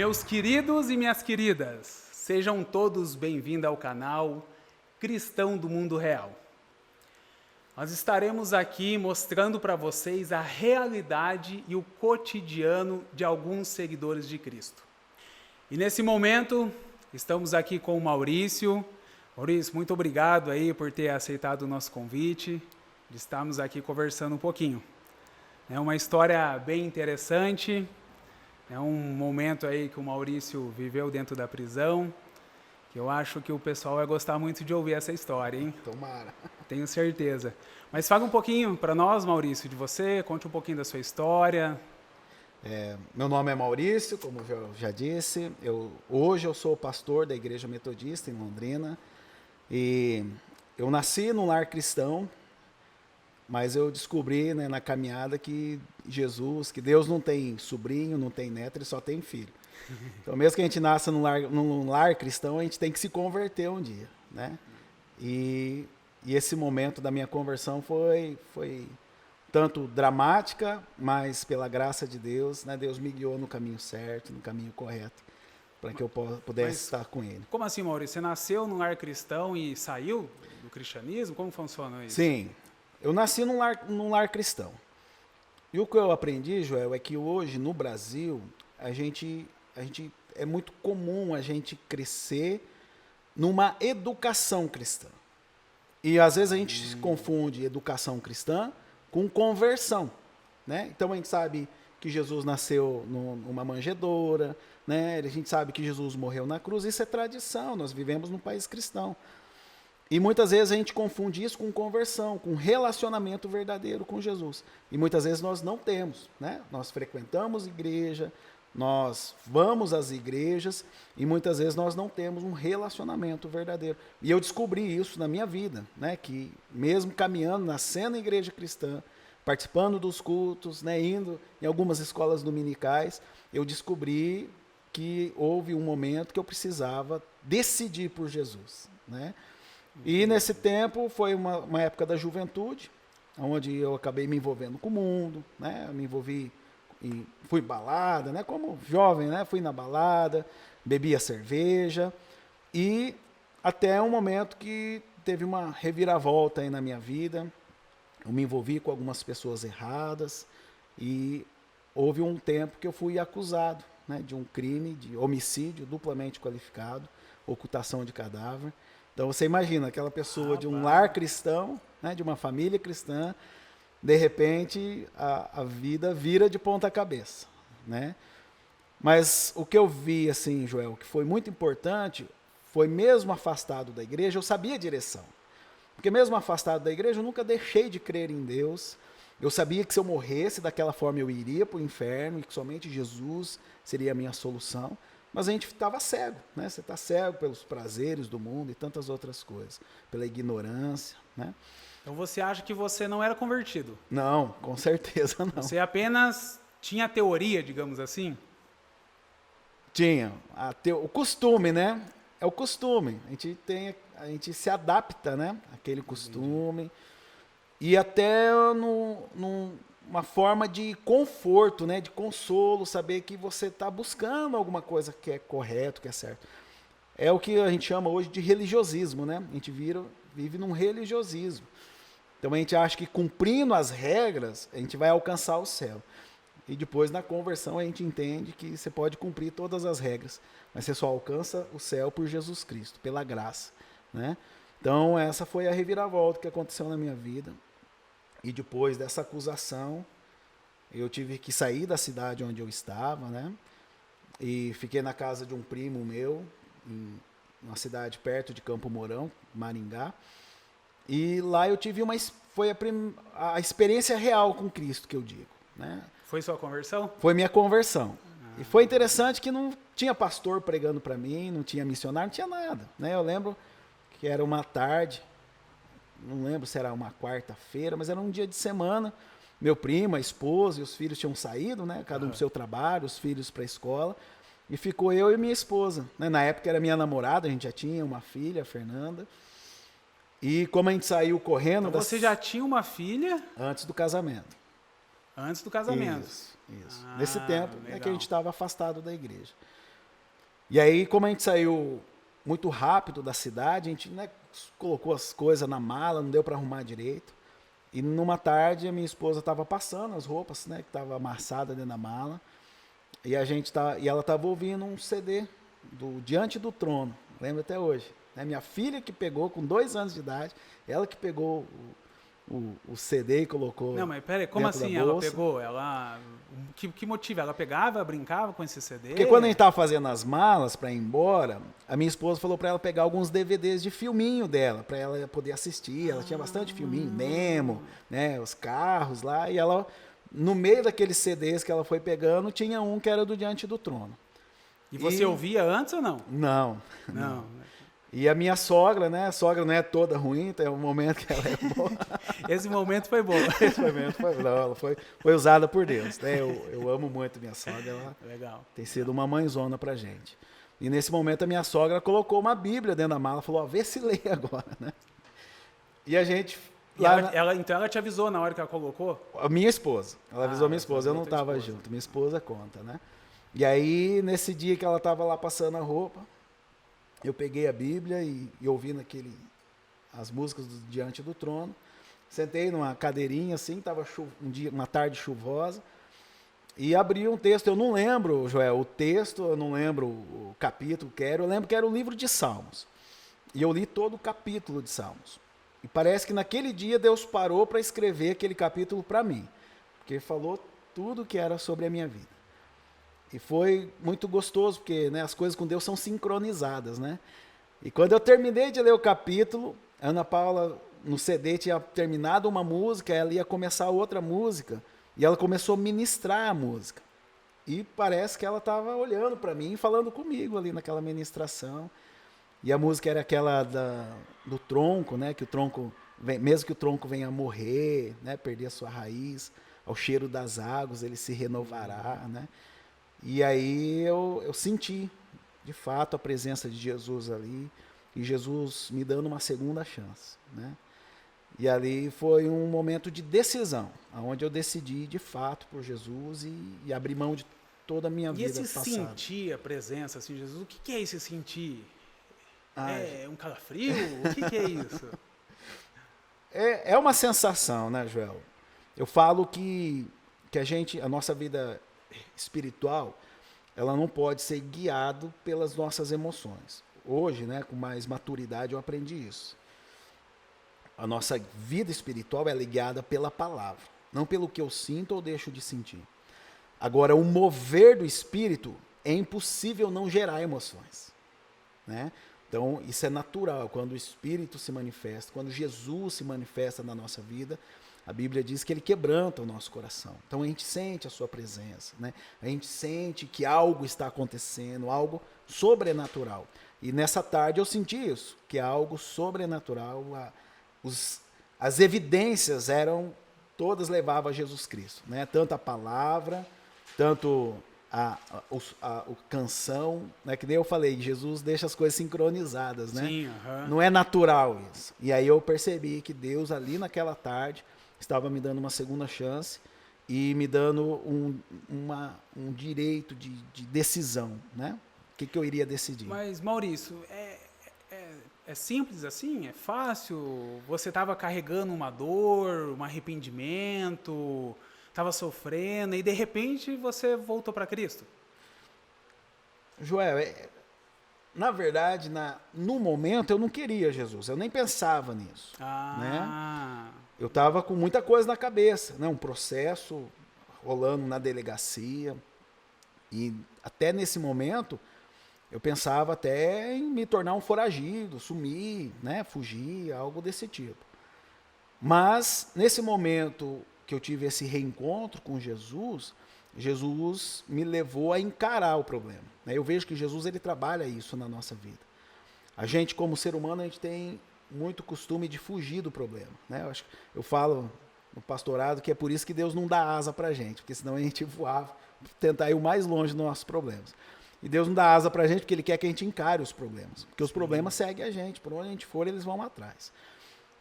Meus queridos e minhas queridas, sejam todos bem-vindos ao canal Cristão do Mundo Real. Nós estaremos aqui mostrando para vocês a realidade e o cotidiano de alguns seguidores de Cristo. E nesse momento, estamos aqui com o Maurício. Maurício, muito obrigado aí por ter aceitado o nosso convite, de estarmos aqui conversando um pouquinho. É uma história bem interessante. É um momento aí que o Maurício viveu dentro da prisão, que eu acho que o pessoal vai gostar muito de ouvir essa história, hein? Tomara. Tenho certeza. Mas fala um pouquinho para nós, Maurício, de você, conte um pouquinho da sua história. Meu nome é Maurício, como eu já disse. Hoje eu sou pastor da Igreja Metodista em Londrina. E eu nasci num lar cristão, mas eu descobri, né, na caminhada que Deus não tem sobrinho, não tem neto, ele só tem filho. Então, mesmo que a gente nasça num lar cristão, a gente tem que se converter um dia, né? E esse momento da minha conversão foi tanto dramática, mas pela graça de Deus, né, Deus me guiou no caminho certo, no caminho correto, para que eu pudesse estar com Ele. Como assim, Maurício? Você nasceu num lar cristão e saiu do cristianismo? Como funciona isso? Sim. Eu nasci num lar cristão. E o que eu aprendi, Joel, é que hoje no Brasil é muito comum a gente crescer numa educação cristã. E às vezes a gente confunde educação cristã com conversão, né? Então a gente sabe que Jesus nasceu numa manjedoura, né? A gente sabe que Jesus morreu na cruz, isso é tradição, nós vivemos num país cristão. E muitas vezes a gente confunde isso com conversão, com relacionamento verdadeiro com Jesus. E muitas vezes nós não temos, né? Nós frequentamos igreja, nós vamos às igrejas e muitas vezes nós não temos um relacionamento verdadeiro. E eu descobri isso na minha vida, né? Que mesmo caminhando, nascendo em igreja cristã, participando dos cultos, né? Indo em algumas escolas dominicais, eu descobri que houve um momento que eu precisava decidir por Jesus, né? E nesse tempo foi uma época da juventude, onde eu acabei me envolvendo com o mundo, né? Eu me envolvi e fui balada, né? Como jovem, né? Fui na balada, bebia cerveja e até um momento que teve uma reviravolta aí na minha vida. Eu me envolvi com algumas pessoas erradas e houve um tempo que eu fui acusado, né, de um crime de homicídio duplamente qualificado, ocultação de cadáver. Então você imagina aquela pessoa de um lar cristão, né, de uma família cristã, de repente a vida vira de ponta cabeça, né? Mas o que eu vi, assim, Joel, que foi muito importante, foi mesmo afastado da igreja, eu sabia a direção. Porque mesmo afastado da igreja, eu nunca deixei de crer em Deus. Eu sabia que se eu morresse daquela forma eu iria para o inferno e que somente Jesus seria a minha solução. Mas a gente estava cego, né? Você está cego pelos prazeres do mundo e tantas outras coisas, pela ignorância, né? Então você acha que você não era convertido? Não, com certeza não. Você apenas tinha teoria, digamos assim? Tinha. O costume, né? É o costume. A gente se adapta, né? Aquele costume. Entendi. E até uma forma de conforto, né, de consolo, saber que você está buscando alguma coisa que é correto, que é certo. É o que a gente chama hoje de religiosismo, né? A gente vive num religiosismo. Então a gente acha que cumprindo as regras, a gente vai alcançar o céu. E depois na conversão a gente entende que você pode cumprir todas as regras, mas você só alcança o céu por Jesus Cristo, pela graça, né? Então essa foi a reviravolta que aconteceu na minha vida. E depois dessa acusação, eu tive que sair da cidade onde eu estava, né? E fiquei na casa de um primo meu, em uma cidade perto de Campo Mourão, Maringá. E lá eu tive foi a experiência real com Cristo, que eu digo, né? Foi sua conversão? Foi minha conversão. E foi interessante que não tinha pastor pregando para mim, não tinha missionário, não tinha nada, né? Eu lembro que era uma tarde, não lembro se era uma quarta-feira, mas era um dia de semana. Meu primo, a esposa e os filhos tinham saído, né? Cada um para o seu trabalho, os filhos para a escola. E ficou eu e minha esposa, né? Na época era minha namorada, a gente já tinha uma filha, a Fernanda. E como a gente saiu correndo... Então você já tinha uma filha? Antes do casamento. Antes do casamento. Isso. Nesse tempo é que a gente estava afastado da igreja. E aí, como a gente saiu muito rápido da cidade, a gente, né, colocou as coisas na mala, não deu para arrumar direito. E numa tarde, a minha esposa estava passando as roupas, né, que estavam amassadas dentro da mala. E ela estava ouvindo um CD do Diante do Trono, lembro até hoje. Né? Minha filha que pegou, com 2 anos de idade, ela que pegou o CD e colocou. Não, mas peraí, como dentro assim da ela bolsa. pegou? Que motivo? Ela pegava, brincava com esse CD? Porque quando a gente estava fazendo as malas para ir embora, a minha esposa falou para ela pegar alguns DVDs de filminho dela, para ela poder assistir. Ela tinha bastante filminho, Nemo, né, os carros lá, e ela, no meio daqueles CDs que ela foi pegando, tinha um que era do Diante do Trono. E você ouvia antes ou não? Não. Não. E a minha sogra, né? A sogra não é toda ruim, tem um momento que ela é boa. Esse momento foi bom. Esse momento ela foi usada por Deus. Né? Eu amo muito minha sogra, ela Legal. tem sido uma mãezona pra gente. E nesse momento a minha sogra colocou uma Bíblia dentro da mala, falou, ó, vê se lê agora, né? E a gente... Então ela te avisou na hora que ela colocou? A minha esposa. Ela avisou minha esposa, eu não estava junto. Minha esposa conta, né? E aí, nesse dia que ela estava lá passando a roupa, eu peguei a Bíblia e ouvindo as músicas do Diante do Trono, sentei numa cadeirinha assim, estava uma tarde chuvosa, e abri um texto. Eu não lembro, Joel, o texto, eu não lembro o capítulo que era, eu lembro que era o livro de Salmos. E eu li todo o capítulo de Salmos. E parece que naquele dia Deus parou para escrever aquele capítulo para mim, porque falou tudo que era sobre a minha vida. E foi muito gostoso, porque, né, as coisas com Deus são sincronizadas, né? E quando eu terminei de ler o capítulo, a Ana Paula, no CD, tinha terminado uma música, ela ia começar outra música, e ela começou a ministrar a música. E parece que ela estava olhando para mim e falando comigo ali naquela ministração. E a música era aquela do tronco, né? Que o tronco, mesmo que o tronco venha a morrer, né, perder a sua raiz, ao cheiro das águas ele se renovará, né? E aí eu senti, de fato, a presença de Jesus ali, e Jesus me dando uma segunda chance, né? E ali foi um momento de decisão, onde eu decidi, de fato, por Jesus e abri mão de toda a minha vida passada. E esse sentir a presença, assim, Jesus, o que é esse sentir? É um calafrio? O que é isso? É uma sensação, né, Joel? Eu falo que a nossa vida espiritual, ela não pode ser guiado pelas nossas emoções. Hoje, né, com mais maturidade, eu aprendi isso. A nossa vida espiritual é guiada pela palavra, não pelo que eu sinto ou deixo de sentir. Agora, o mover do espírito é impossível não gerar emoções, né? Então, isso é natural. Quando o Espírito se manifesta, quando Jesus se manifesta na nossa vida, a Bíblia diz que ele quebranta o nosso coração. Então, a gente sente a sua presença, né? A gente sente que algo está acontecendo, algo sobrenatural. E nessa tarde eu senti isso, que é algo sobrenatural. As evidências todas levavam a Jesus Cristo, né? Tanto a palavra, tanto a canção, né? Que nem eu falei, Jesus deixa as coisas sincronizadas, né? Sim, Não é natural isso. E aí eu percebi que Deus ali naquela tarde estava me dando uma segunda chance e me dando um direito de decisão, né? O que eu iria decidir. Mas, Maurício, é simples assim? É fácil? Você estava carregando uma dor, um arrependimento, estava sofrendo e de repente você voltou para Cristo? Joel, na verdade, no momento eu não queria Jesus, eu nem pensava nisso. Né? Eu estava com muita coisa na cabeça, né? Um processo rolando na delegacia, e até nesse momento eu pensava até em me tornar um foragido, sumir, né? Fugir, algo desse tipo. Mas nesse momento que eu tive esse reencontro com Jesus, Jesus me levou a encarar o problema. Eu vejo que Jesus ele trabalha isso na nossa vida. A gente, como ser humano, a gente tem muito costume de fugir do problema. Né? Eu falo no pastorado que é por isso que Deus não dá asa para a gente, porque senão a gente voava, tentar ir o mais longe dos nossos problemas. E Deus não dá asa para a gente porque Ele quer que a gente encare os problemas. Porque os problemas seguem a gente, por onde a gente for, eles vão atrás.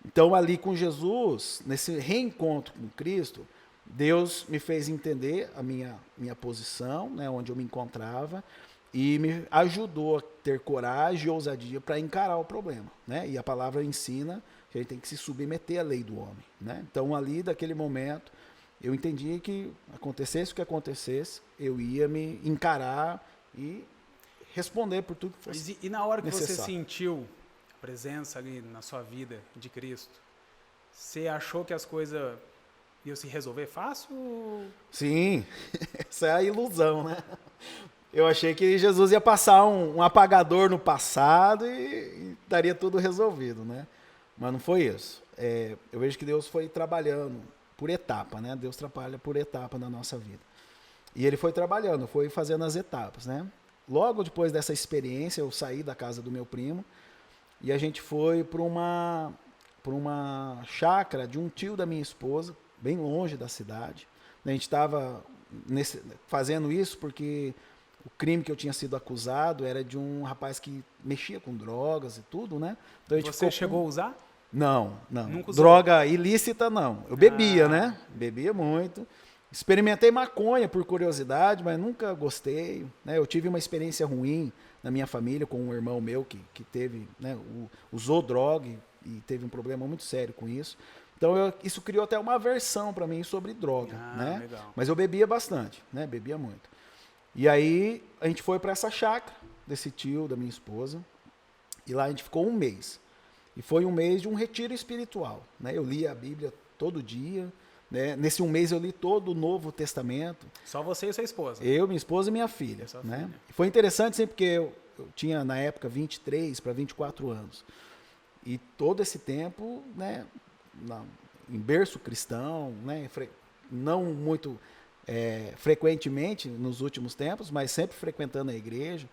Então, ali com Jesus, nesse reencontro com Cristo, Deus me fez entender a minha posição, né, onde eu me encontrava, e me ajudou a ter coragem e ousadia para encarar o problema, né? E a palavra ensina que a gente tem que se submeter à lei do homem, né? Então, ali, daquele momento, eu entendi que acontecesse o que acontecesse, eu ia me encarar e responder por tudo que fosse E na hora que você necessário. sentiu a presença ali na sua vida de Cristo, você achou que as coisas iam se resolver fácil? Sim, essa é a ilusão, né? Eu achei que Jesus ia passar um apagador no passado e daria tudo resolvido, né? Mas não foi isso. Eu vejo que Deus foi trabalhando por etapa, né? Deus trabalha por etapa na nossa vida. E ele foi trabalhando, foi fazendo as etapas, né? Logo depois dessa experiência, eu saí da casa do meu primo e a gente foi para uma chácara de um tio da minha esposa, bem longe da cidade. A gente estava fazendo isso porque o crime que eu tinha sido acusado era de um rapaz que mexia com drogas e tudo, né? Então a gente Você chegou a usar? Não. Nunca usou? Droga ilícita, não. Eu bebia, né? Bebia muito. Experimentei maconha por curiosidade, mas nunca gostei, né? Eu tive uma experiência ruim na minha família com um irmão meu que teve, né, usou droga e teve um problema muito sério com isso. Então isso criou até uma aversão para mim sobre droga, né? Legal. Mas eu bebia bastante, né? Bebia muito. E aí a gente foi para essa chácara desse tio da minha esposa e lá a gente ficou um mês. E foi um mês de um retiro espiritual, né? Eu lia a Bíblia todo dia, né? Nesse um mês eu li todo o Novo Testamento. Só você e sua esposa? Eu, minha esposa e minha filha, né? Filha. Foi interessante sempre porque eu tinha na época 23 para 24 anos. E todo esse tempo, né, em berço cristão, né, não muito frequentemente nos últimos tempos, mas sempre frequentando a igreja.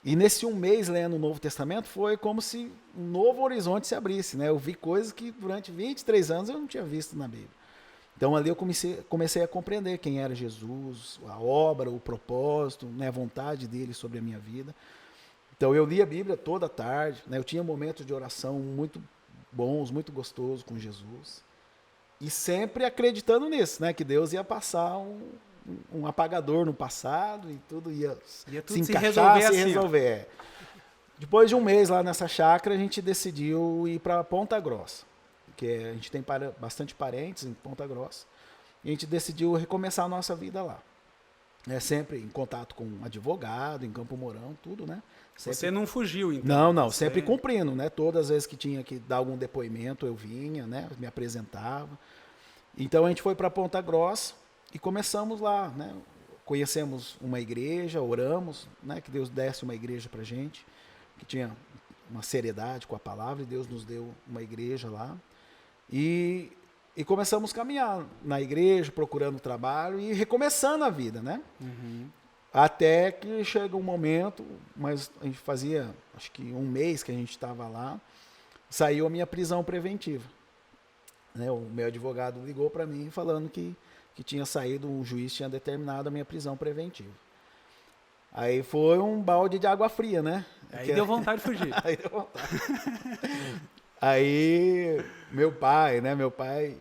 E nesse um mês lendo o Novo Testamento foi como se um novo horizonte se abrisse, né? Eu vi coisas que durante 23 anos eu não tinha visto na Bíblia. Então ali eu comecei a compreender quem era Jesus, a obra, o propósito, né, a vontade dele sobre a minha vida. Então eu li a Bíblia toda tarde, né? Eu tinha momentos de oração muito bons, muito gostosos com Jesus. E sempre acreditando nisso, né? Que Deus ia passar um apagador no passado e tudo ia tudo se encaixar, se resolver. Assim, depois de um mês lá nessa chácara, a gente decidiu ir para Ponta Grossa, que a gente tem bastante parentes em Ponta Grossa. E a gente decidiu recomeçar a nossa vida lá. Sempre em contato com um advogado, em Campo Mourão, tudo, né? Sempre... Você não fugiu, então? Não, sempre cumprindo, né? Todas as vezes que tinha que dar algum depoimento, eu vinha, né? Me apresentava. Então a gente foi para Ponta Grossa e começamos lá, né? Conhecemos uma igreja, oramos, né? Que Deus desse uma igreja pra gente, que tinha uma seriedade com a palavra, e Deus nos deu uma igreja lá. E começamos a caminhar na igreja, procurando trabalho e recomeçando a vida, né? Uhum. Até que chega um momento, mas a gente fazia, acho que um mês que a gente estava lá, saiu a minha prisão preventiva. Né? O meu advogado ligou para mim falando que tinha saído, um juiz tinha determinado a minha prisão preventiva. Aí foi um balde de água fria, né? Aí deu vontade de fugir. Aí deu vontade. Aí meu pai,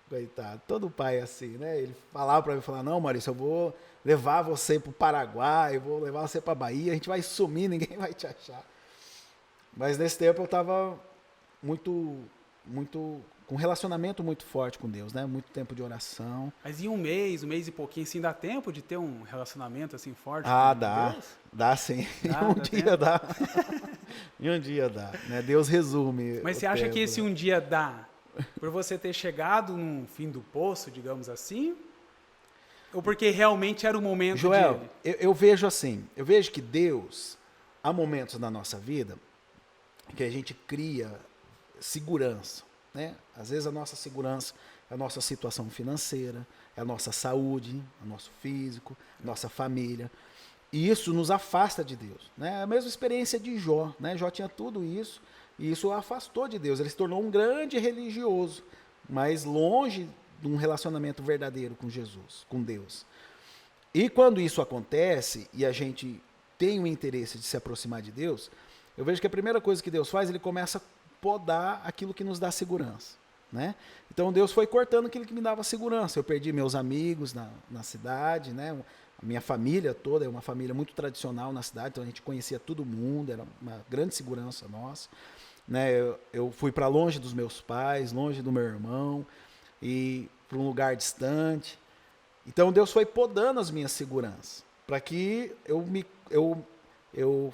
coitado, todo pai é assim, né? Ele falava para mim, não, Maurício, eu vou levar você para o Paraguai, vou levar você para a Bahia, a gente vai sumir, ninguém vai te achar. Mas nesse tempo eu estava muito com um relacionamento muito forte com Deus, né? Muito tempo de oração. Mas em um mês e pouquinho, assim, dá tempo de ter um relacionamento assim forte com Deus? Dá sim. Em um dia dá, né? Deus resume. Mas você acha que esse um dia dá por você ter chegado no fim do poço, digamos assim? Ou porque realmente era o momento Joel, eu vejo assim, eu vejo que Deus, há momentos na nossa vida que a gente cria segurança, né? Às vezes a nossa segurança é a nossa situação financeira, é a nossa saúde, é o nosso físico, a nossa família. E isso nos afasta de Deus, né? A mesma experiência de Jó, né? Jó tinha tudo isso e isso o afastou de Deus. Ele se tornou um grande religioso, mas longe de um relacionamento verdadeiro com Jesus, com Deus. E quando isso acontece e a gente tem o interesse de se aproximar de Deus, eu vejo que a primeira coisa que Deus faz, ele começa a podar aquilo que nos dá segurança, né? Então Deus foi cortando aquilo que me dava segurança. Eu perdi meus amigos na cidade, né? A minha família toda é uma família muito tradicional na cidade, então a gente conhecia todo mundo, era uma grande segurança nossa. Né? Eu fui para longe dos meus pais, longe do meu irmão, e para um lugar distante. Então Deus foi podando as minhas seguranças, para que eu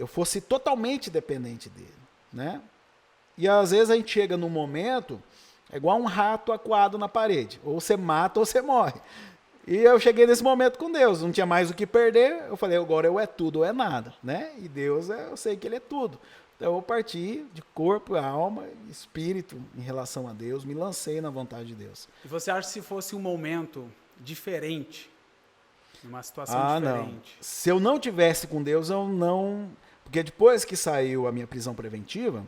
fosse totalmente dependente dele. Né? E às vezes a gente chega num momento, é igual um rato acuado na parede, ou você mata ou você morre. E eu cheguei nesse momento com Deus, não tinha mais o que perder, eu falei, agora eu é tudo ou é nada, né? E Deus, eu sei que Ele é tudo. Então eu parti de corpo, alma e espírito em relação a Deus, me lancei na vontade de Deus. E você acha que se fosse um momento diferente, uma situação diferente? Não. Se eu não tivesse com Deus, eu não... Porque depois que saiu a minha prisão preventiva,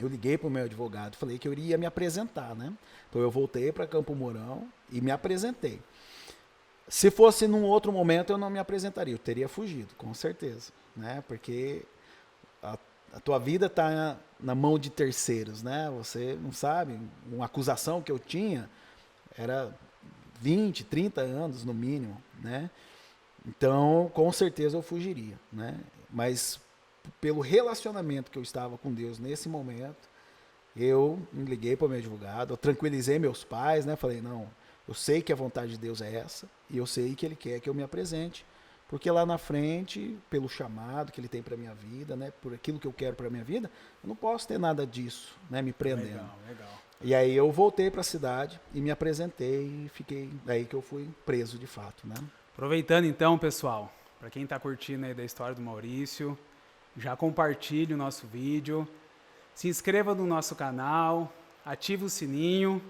eu liguei para o meu advogado, falei que eu iria me apresentar, né? Então eu voltei para Campo Mourão e me apresentei. Se fosse num outro momento, eu não me apresentaria, eu teria fugido, com certeza, né? Porque a tua vida está na mão de terceiros, né? Você não sabe, uma acusação que eu tinha era 20, 30 anos no mínimo, né? Então, com certeza eu fugiria, né? Mas pelo relacionamento que eu estava com Deus nesse momento, eu me liguei para o meu advogado, eu tranquilizei meus pais, né? Falei, não, eu sei que a vontade de Deus é essa, e eu sei que Ele quer que eu me apresente, porque lá na frente, pelo chamado que Ele tem para a minha vida, né? Por aquilo que eu quero para a minha vida, eu não posso ter nada disso, né? Me prendendo. Legal. E aí eu voltei para a cidade e me apresentei e fiquei, daí que eu fui preso de fato, né? Aproveitando então, pessoal, para quem está curtindo aí da história do Maurício, já compartilhe o nosso vídeo, se inscreva no nosso canal, ative o sininho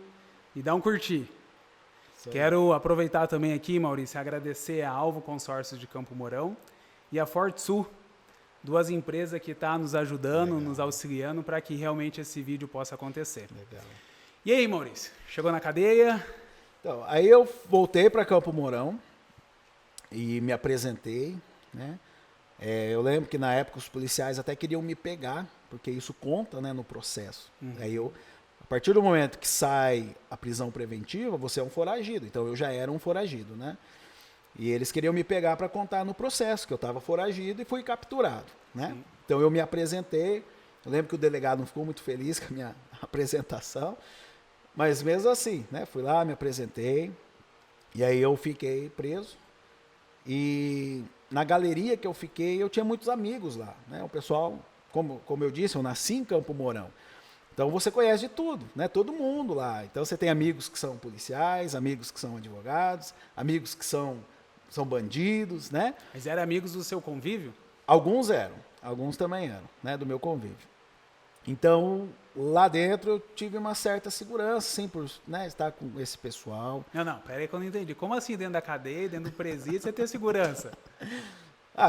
e dá um curtir. Quero aproveitar também aqui, Maurício, agradecer a Alvo Consórcios de Campo Mourão e a Forte Sul, duas empresas que estão nos ajudando, nos auxiliando para que realmente esse vídeo possa acontecer. Legal. E aí, Maurício, chegou na cadeia? Então, aí eu voltei para Campo Mourão e me apresentei, né? Eu lembro que na época os policiais até queriam me pegar, porque isso conta, né, no processo. Aí a partir do momento que sai a prisão preventiva, você é um foragido. Então eu já era um foragido, né? E eles queriam me pegar para contar no processo que eu estava foragido e fui capturado, né? Sim. Então eu me apresentei. Eu lembro que o delegado não ficou muito feliz com a minha apresentação, mas mesmo assim, né? Fui lá, me apresentei e aí eu fiquei preso. E na galeria que eu fiquei, eu tinha muitos amigos lá, né? O pessoal, como eu disse, eu nasci em Campo Mourão. Então você conhece de tudo, né? Todo mundo lá. Então você tem amigos que são policiais, amigos que são advogados, amigos que são bandidos, né? Mas eram amigos do seu convívio? Alguns eram, alguns também eram, né? Do meu convívio. Então lá dentro eu tive uma certa segurança, sim, por, né, estar com esse pessoal. Não, peraí que eu não entendi. Como assim dentro da cadeia, dentro do presídio, você tem segurança?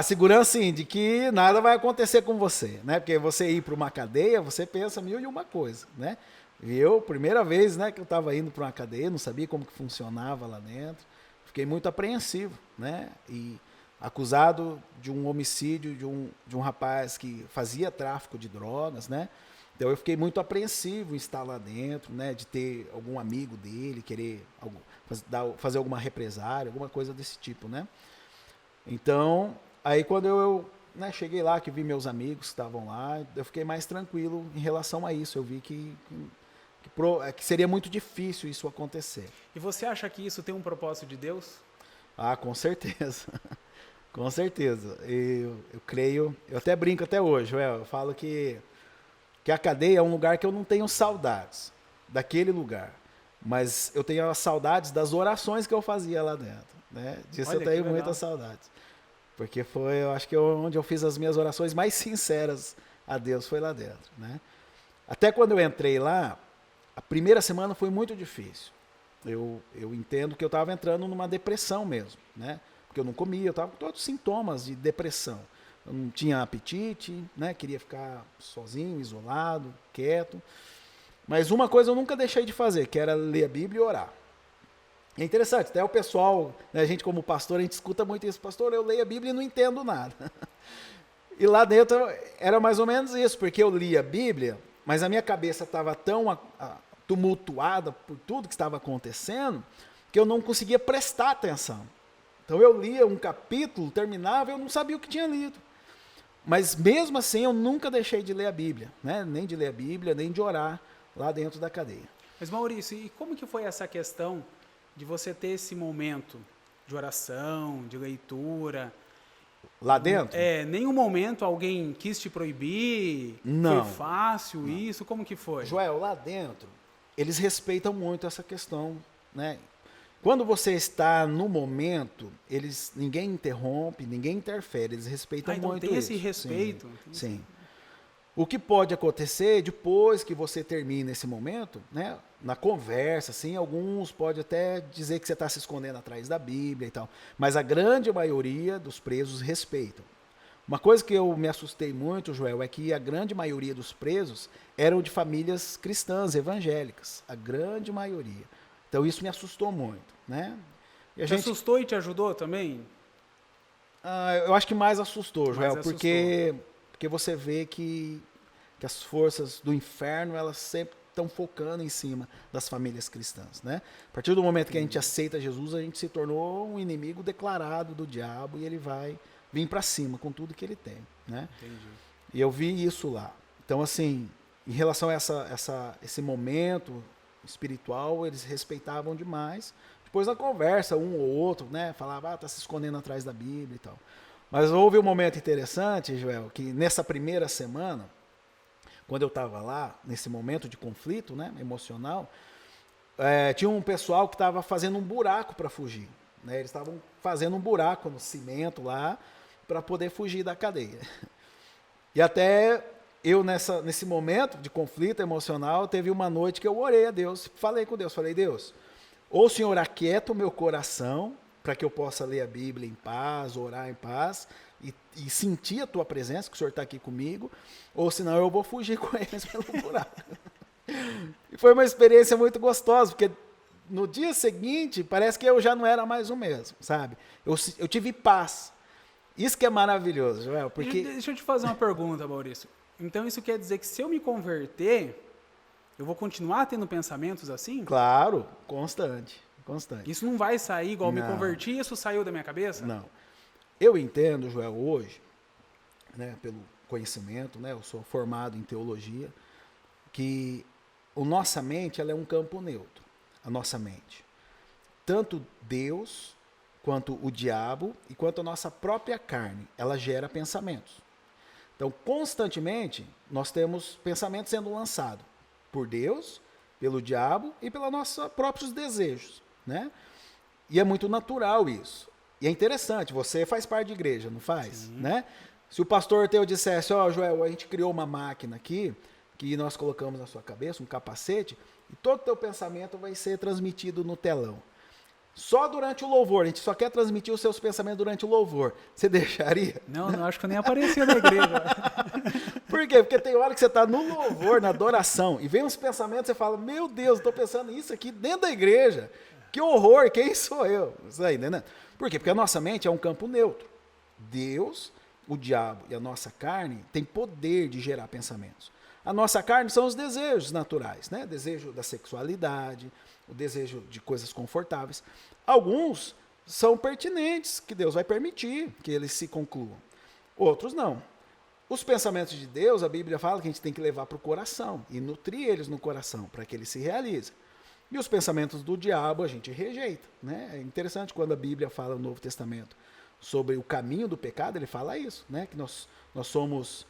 Segurança sim, de que nada vai acontecer com você, né? Porque você ir para uma cadeia, você pensa mil e uma coisa, né? E eu, primeira vez, né, que eu estava indo para uma cadeia, não sabia como que funcionava lá dentro, fiquei muito apreensivo, né? E acusado de um homicídio de um rapaz que fazia tráfico de drogas, né? Então eu fiquei muito apreensivo em estar lá dentro, né? De ter algum amigo dele, querer fazer alguma represária, alguma coisa desse tipo, né? Então, aí quando eu né, cheguei lá, que vi meus amigos que estavam lá, eu fiquei mais tranquilo em relação a isso. Eu vi que seria muito difícil isso acontecer. E você acha que isso tem um propósito de Deus? Com certeza. Com certeza. Eu creio, eu até brinco até hoje, eu falo que a cadeia é um lugar que eu não tenho saudades daquele lugar, mas eu tenho as saudades das orações que eu fazia lá dentro, né? Disso eu tenho muitas saudades. Porque eu acho que onde eu fiz as minhas orações mais sinceras a Deus foi lá dentro, né? Até quando eu entrei lá, a primeira semana foi muito difícil. Eu entendo que eu estava entrando numa depressão mesmo, né? Porque eu não comia, eu estava com todos os sintomas de depressão. Eu não tinha apetite, né? Queria ficar sozinho, isolado, quieto. Mas uma coisa eu nunca deixei de fazer, que era ler a Bíblia e orar. É interessante, até o pessoal, né, a gente como pastor, a gente escuta muito isso. Pastor, eu leio a Bíblia e não entendo nada. E lá dentro era mais ou menos isso, porque eu lia a Bíblia, mas a minha cabeça estava tão tumultuada por tudo que estava acontecendo, que eu não conseguia prestar atenção. Então eu lia um capítulo, terminava, eu não sabia o que tinha lido. Mas mesmo assim eu nunca deixei de ler a Bíblia, né? Nem de ler a Bíblia, nem de orar lá dentro da cadeia. Mas Maurício, e como que foi essa questão de você ter esse momento de oração, de leitura? Lá dentro? Nenhum momento alguém quis te proibir? Não. Foi fácil isso? Como que foi? Joel, lá dentro, eles respeitam muito essa questão, né? Quando você está no momento, ninguém interrompe, ninguém interfere, eles respeitam então muito tem isso. esse respeito. Sim. O que pode acontecer depois que você termina esse momento, né? Na conversa, assim, alguns podem até dizer que você está se escondendo atrás da Bíblia e tal, mas a grande maioria dos presos respeitam. Uma coisa que eu me assustei muito, Joel, é que a grande maioria dos presos eram de famílias cristãs, evangélicas, a grande maioria. Então isso me assustou muito, né? Te assustou e te ajudou também? Eu acho que mais assustou, Joel, Mais assustou. porque você vê que as forças do inferno, elas sempre estão focando em cima das famílias cristãs, né? A partir do momento que a gente aceita Jesus, a gente se tornou um inimigo declarado do diabo e ele vai vir para cima com tudo que ele tem, né? Entendi. E eu vi isso lá. Então, assim, em relação a esse momento espiritual, eles respeitavam demais. Depois da conversa, um ou outro, né, falava, tá se escondendo atrás da Bíblia e tal. Mas houve um momento interessante, Joel, que nessa primeira semana, quando eu estava lá, nesse momento de conflito, né, emocional, tinha um pessoal que estava fazendo um buraco para fugir, né? Eles estavam fazendo um buraco no cimento lá para poder fugir da cadeia. E até eu, nesse momento de conflito emocional, teve uma noite que eu orei a Deus, falei com Deus, falei, Deus, ou o Senhor aquieta o meu coração, para que eu possa ler a Bíblia em paz, orar em paz, e sentir a tua presença, que o Senhor está aqui comigo, ou senão eu vou fugir com eles pelo buraco. E foi uma experiência muito gostosa, porque no dia seguinte, parece que eu já não era mais o mesmo, sabe? Eu tive paz. Isso que é maravilhoso, Joel, porque... Deixa eu te fazer uma pergunta, Maurício. Então isso quer dizer que se eu me converter, eu vou continuar tendo pensamentos assim? Claro, constante. Isso não vai sair igual eu me Não. converti e isso saiu da minha cabeça? Não. Eu entendo, Joel, hoje, né, pelo conhecimento, né, eu sou formado em teologia, que a nossa mente ela é um campo neutro, a nossa mente. Tanto Deus, quanto o diabo e quanto a nossa própria carne, ela gera pensamentos. Então, constantemente, nós temos pensamentos sendo lançados por Deus, pelo diabo e pelos nossos próprios desejos, né? E é muito natural isso. E é interessante, você faz parte de igreja, não faz? Sim. Né? Se o pastor teu dissesse, Joel, a gente criou uma máquina aqui, que nós colocamos na sua cabeça, um capacete, e todo o teu pensamento vai ser transmitido no telão. Só durante o louvor, a gente só quer transmitir os seus pensamentos durante o louvor. Você deixaria? Não, acho que eu nem aparecia na igreja. Por quê? Porque tem hora que você está no louvor, na adoração, e vem uns pensamentos, você fala, meu Deus, estou pensando nisso aqui dentro da igreja. Que horror, quem sou eu? Isso aí, né? Por quê? Porque a nossa mente é um campo neutro. Deus, o diabo e a nossa carne têm poder de gerar pensamentos. A nossa carne são os desejos naturais, né? Desejo da sexualidade, o desejo de coisas confortáveis. Alguns são pertinentes, que Deus vai permitir que eles se concluam. Outros não. Os pensamentos de Deus, a Bíblia fala que a gente tem que levar para o coração e nutrir eles no coração para que eles se realizem. E os pensamentos do diabo a gente rejeita, né? É interessante quando a Bíblia fala no Novo Testamento sobre o caminho do pecado, ele fala isso, né? Que nós somos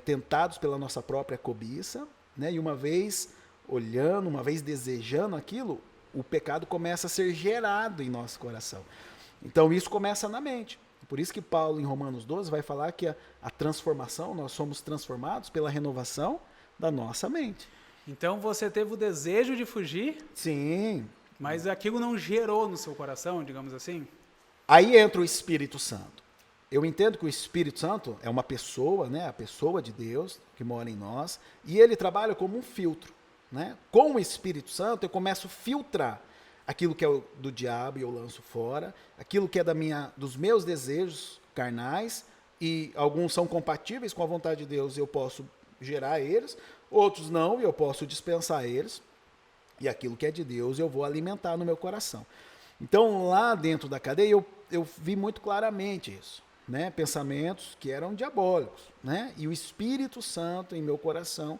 tentados pela nossa própria cobiça, né? E uma vez olhando, uma vez desejando aquilo, o pecado começa a ser gerado em nosso coração. Então isso começa na mente. Por isso que Paulo, em Romanos 12, vai falar que a transformação, nós somos transformados pela renovação da nossa mente. Então você teve o desejo de fugir, Sim. mas aquilo não gerou no seu coração, digamos assim? Aí entra o Espírito Santo. Eu entendo que o Espírito Santo é uma pessoa, né, a pessoa de Deus que mora em nós, e ele trabalha como um filtro, né? Com o Espírito Santo eu começo a filtrar aquilo que é do diabo e eu lanço fora, aquilo que é dos meus desejos carnais, e alguns são compatíveis com a vontade de Deus, eu posso gerar eles, outros não, e eu posso dispensar eles, e aquilo que é de Deus eu vou alimentar no meu coração. Então, lá dentro da cadeia, eu vi muito claramente isso, né? Pensamentos que eram diabólicos, né? E o Espírito Santo em meu coração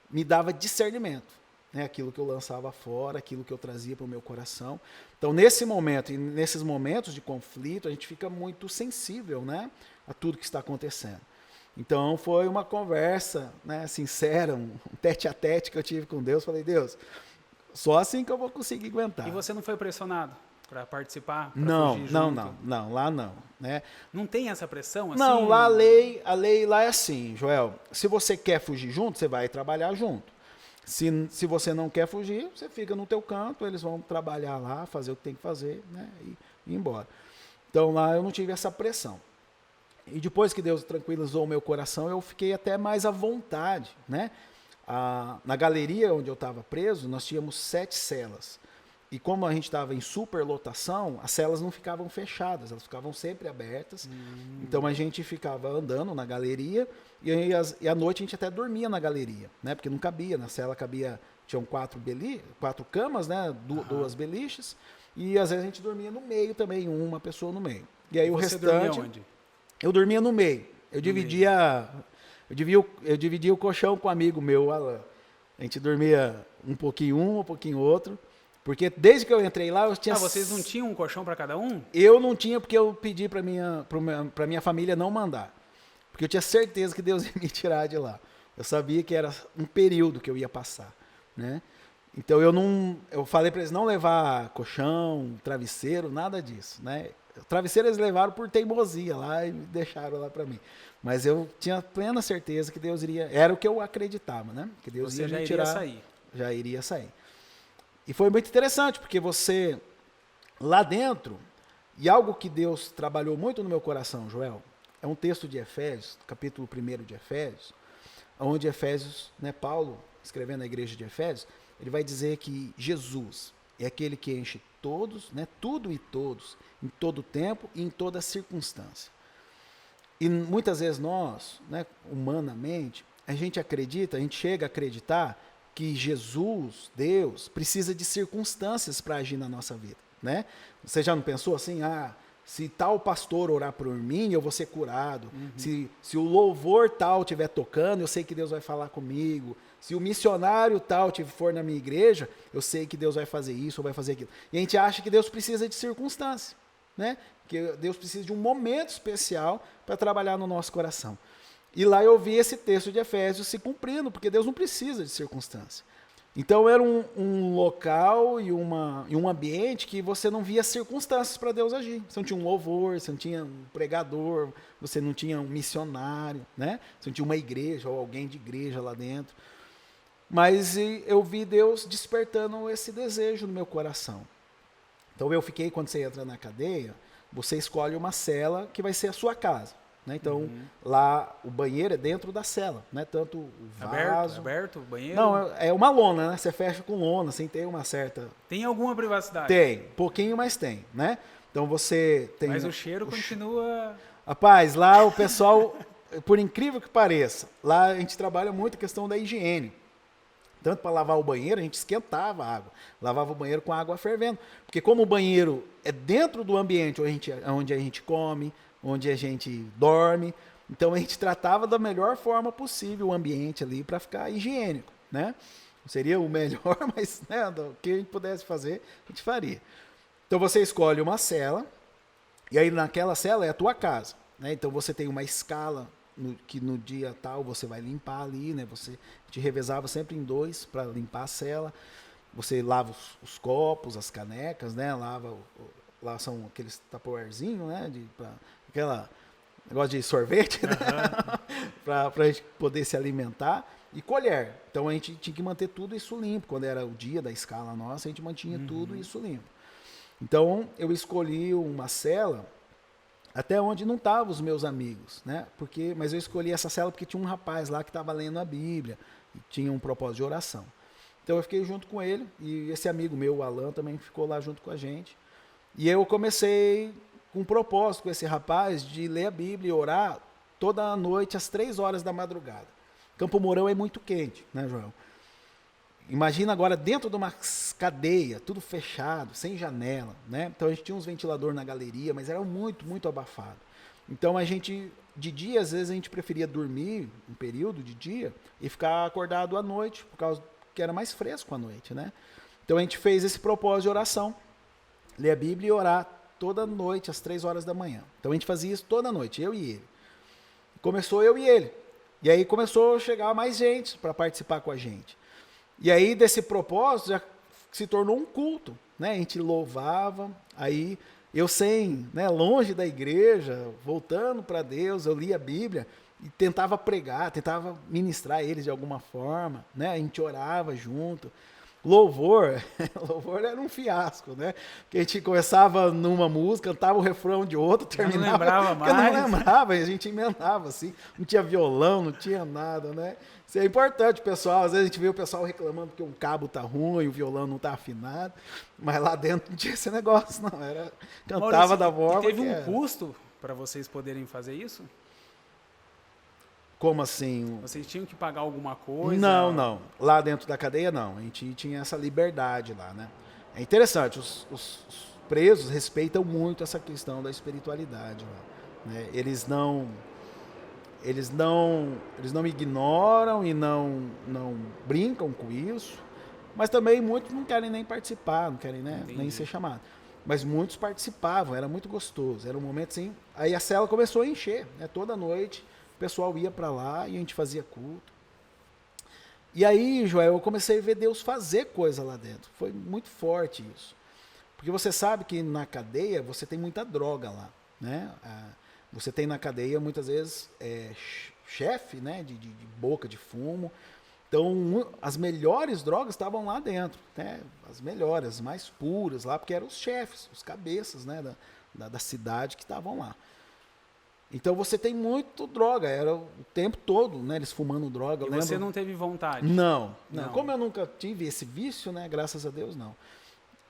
me dava discernimento, né? Aquilo que eu lançava fora, aquilo que eu trazia para o meu coração. Então, nesse momento e nesses momentos de conflito, a gente fica muito sensível, né? A tudo que está acontecendo. Então, foi uma conversa, né, sincera, um tete-a-tete que eu tive com Deus. Falei, Deus, só assim que eu vou conseguir aguentar. E você não foi pressionado para participar? Pra Não, fugir não, junto? não, lá não, né? Não tem essa pressão assim? Não, lá a lei lá é assim, Joel. Se você quer fugir junto, você vai trabalhar junto. Se você não quer fugir, você fica no teu canto, eles vão trabalhar lá, fazer o que tem que fazer, né, e ir embora. Então lá eu não tive essa pressão. E depois que Deus tranquilizou o meu coração, eu fiquei até mais à vontade, né? Na galeria onde eu estava preso, nós tínhamos 7 celas. E como a gente estava em superlotação, as celas não ficavam fechadas, elas ficavam sempre abertas. Então a gente ficava andando na galeria e à noite a gente até dormia na galeria, né? Porque não cabia, na cela tinham 4 camas, né? 2 beliches, e às vezes a gente dormia no meio também, uma pessoa no meio. E aí o Você restante... dormia onde? Eu dormia no meio. Eu dividia o colchão com um amigo meu, Alan. A gente dormia um pouquinho outro. Porque desde que eu entrei lá, eu tinha... vocês não tinham um colchão para cada um? Eu não tinha, porque eu pedi para minha família não mandar. Porque eu tinha certeza que Deus ia me tirar de lá. Eu sabia que era um período que eu ia passar, né? Então eu falei para eles não levar colchão, travesseiro, nada disso, né? Travesseiro eles levaram por teimosia lá e deixaram lá para mim. Mas eu tinha plena certeza que Deus iria... Era o que eu acreditava, né? Que Deus ia me tirar. Já iria sair. E foi muito interessante, porque você, lá dentro, e algo que Deus trabalhou muito no meu coração, Joel, é um texto de Efésios, capítulo 1 de Efésios, onde Efésios, né, Paulo, escrevendo a igreja de Efésios, ele vai dizer que Jesus é aquele que enche todos, né, tudo e todos, em todo tempo e em toda circunstância. E muitas vezes nós, né, humanamente, a gente chega a acreditar que Jesus, Deus, precisa de circunstâncias para agir na nossa vida, né? Você já não pensou assim, se tal pastor orar por mim, eu vou ser curado. Se o louvor tal estiver tocando, eu sei que Deus vai falar comigo. Se o missionário tal for na minha igreja, eu sei que Deus vai fazer isso ou vai fazer aquilo. E a gente acha que Deus precisa de circunstância, né? Que Deus precisa de um momento especial para trabalhar no nosso coração. E lá eu vi esse texto de Efésios se cumprindo, porque Deus não precisa de circunstância. Então era um local e um ambiente que você não via circunstâncias para Deus agir. Você não tinha um louvor, você não tinha um pregador, você não tinha um missionário, né? Você não tinha uma igreja ou alguém de igreja lá dentro. Mas eu vi Deus despertando esse desejo no meu coração. Então eu fiquei, quando você entra na cadeia, você escolhe uma cela que vai ser a sua casa. Né? Então, lá o banheiro é dentro da cela, né? Tanto o vaso... Aberto o banheiro? Não, é uma lona, né? Você fecha com lona, sem ter uma certa... Tem alguma privacidade? Tem, pouquinho, mas tem, né? Então você tem... Mas o cheiro continua... Rapaz, lá o pessoal, por incrível que pareça, lá a gente trabalha muito a questão da higiene. Tanto para lavar o banheiro, a gente esquentava a água. Lavava o banheiro com água fervendo. Porque como o banheiro é dentro do ambiente onde a gente come, onde a gente dorme, então a gente tratava da melhor forma possível o ambiente ali para ficar higiênico, né? Não seria o melhor, mas né, o que a gente pudesse fazer, a gente faria. Então você escolhe uma cela, e aí naquela cela é a tua casa, né? Então você tem uma escala que no dia tal você vai limpar ali, né? Você te revezava sempre em 2 para limpar a cela. Você lava os copos, as canecas, né? Lá são aqueles tapoerzinhos, né? Aquela negócio de sorvete, né? Para a gente poder se alimentar e colher. Então a gente tinha que manter tudo isso limpo. Quando era o dia da escala nossa, a gente mantinha tudo isso limpo. Então eu escolhi uma cela até onde não estavam os meus amigos, né? Mas eu escolhi essa cela porque tinha um rapaz lá que estava lendo a Bíblia e tinha um propósito de oração. Então eu fiquei junto com ele e esse amigo meu, o Alan, também ficou lá junto com a gente. E eu comecei com um propósito com esse rapaz de ler a Bíblia e orar toda noite às 3 horas da madrugada. Campo Mourão é muito quente, né, Joel? Imagina agora dentro de uma cadeia, tudo fechado, sem janela, né? Então a gente tinha uns ventiladores na galeria, mas era muito, muito abafado. Então a gente, de dia, às vezes a gente preferia dormir um período de dia e ficar acordado à noite, por causa que era mais fresco à noite, né? Então a gente fez esse propósito de oração, ler a Bíblia e orar toda noite, às 3 horas da manhã. Então a gente fazia isso toda noite, eu e ele. Começou eu e ele. E aí começou a chegar mais gente para participar com a gente. E aí desse propósito já se tornou um culto, né? A gente louvava, aí eu longe da igreja, voltando para Deus, eu lia a Bíblia e tentava pregar, tentava ministrar eles de alguma forma, né? A gente orava junto. Louvor era um fiasco, né? Porque a gente começava numa música, cantava o refrão de outra, terminava. Não lembrava mais. Eu não lembrava, a gente emendava assim, não tinha violão, não tinha nada, né? Isso é importante, pessoal. Às vezes a gente vê o pessoal reclamando que um cabo tá ruim, o violão não tá afinado, mas lá dentro não tinha esse negócio, não. Era cantava Maurício, da forma. Teve um custo para vocês poderem fazer isso? Como assim? Vocês tinham que pagar alguma coisa? Não. Lá dentro da cadeia, não. A gente tinha essa liberdade lá, né? É interessante, os presos respeitam muito essa questão da espiritualidade lá, né? Eles não ignoram e não brincam com isso, mas também muitos não querem nem participar, não querem, né, nem ser chamados. Mas muitos participavam, era muito gostoso. Era um momento assim. Aí a cela começou a encher, né? Toda noite o pessoal ia para lá e a gente fazia culto. E aí, Joel, eu comecei a ver Deus fazer coisa lá dentro. Foi muito forte isso. Porque você sabe que na cadeia você tem muita droga lá, né? Você tem na cadeia, muitas vezes, chefe, né? De boca de fumo. Então, as melhores drogas estavam lá dentro, né? As melhores, as mais puras lá, porque eram os chefes, os cabeças, né? Da cidade que estavam lá. Então você tem muito droga, era o tempo todo, né? Eles fumando droga. E você não teve vontade? Não. Como eu nunca tive esse vício, né? Graças a Deus, não.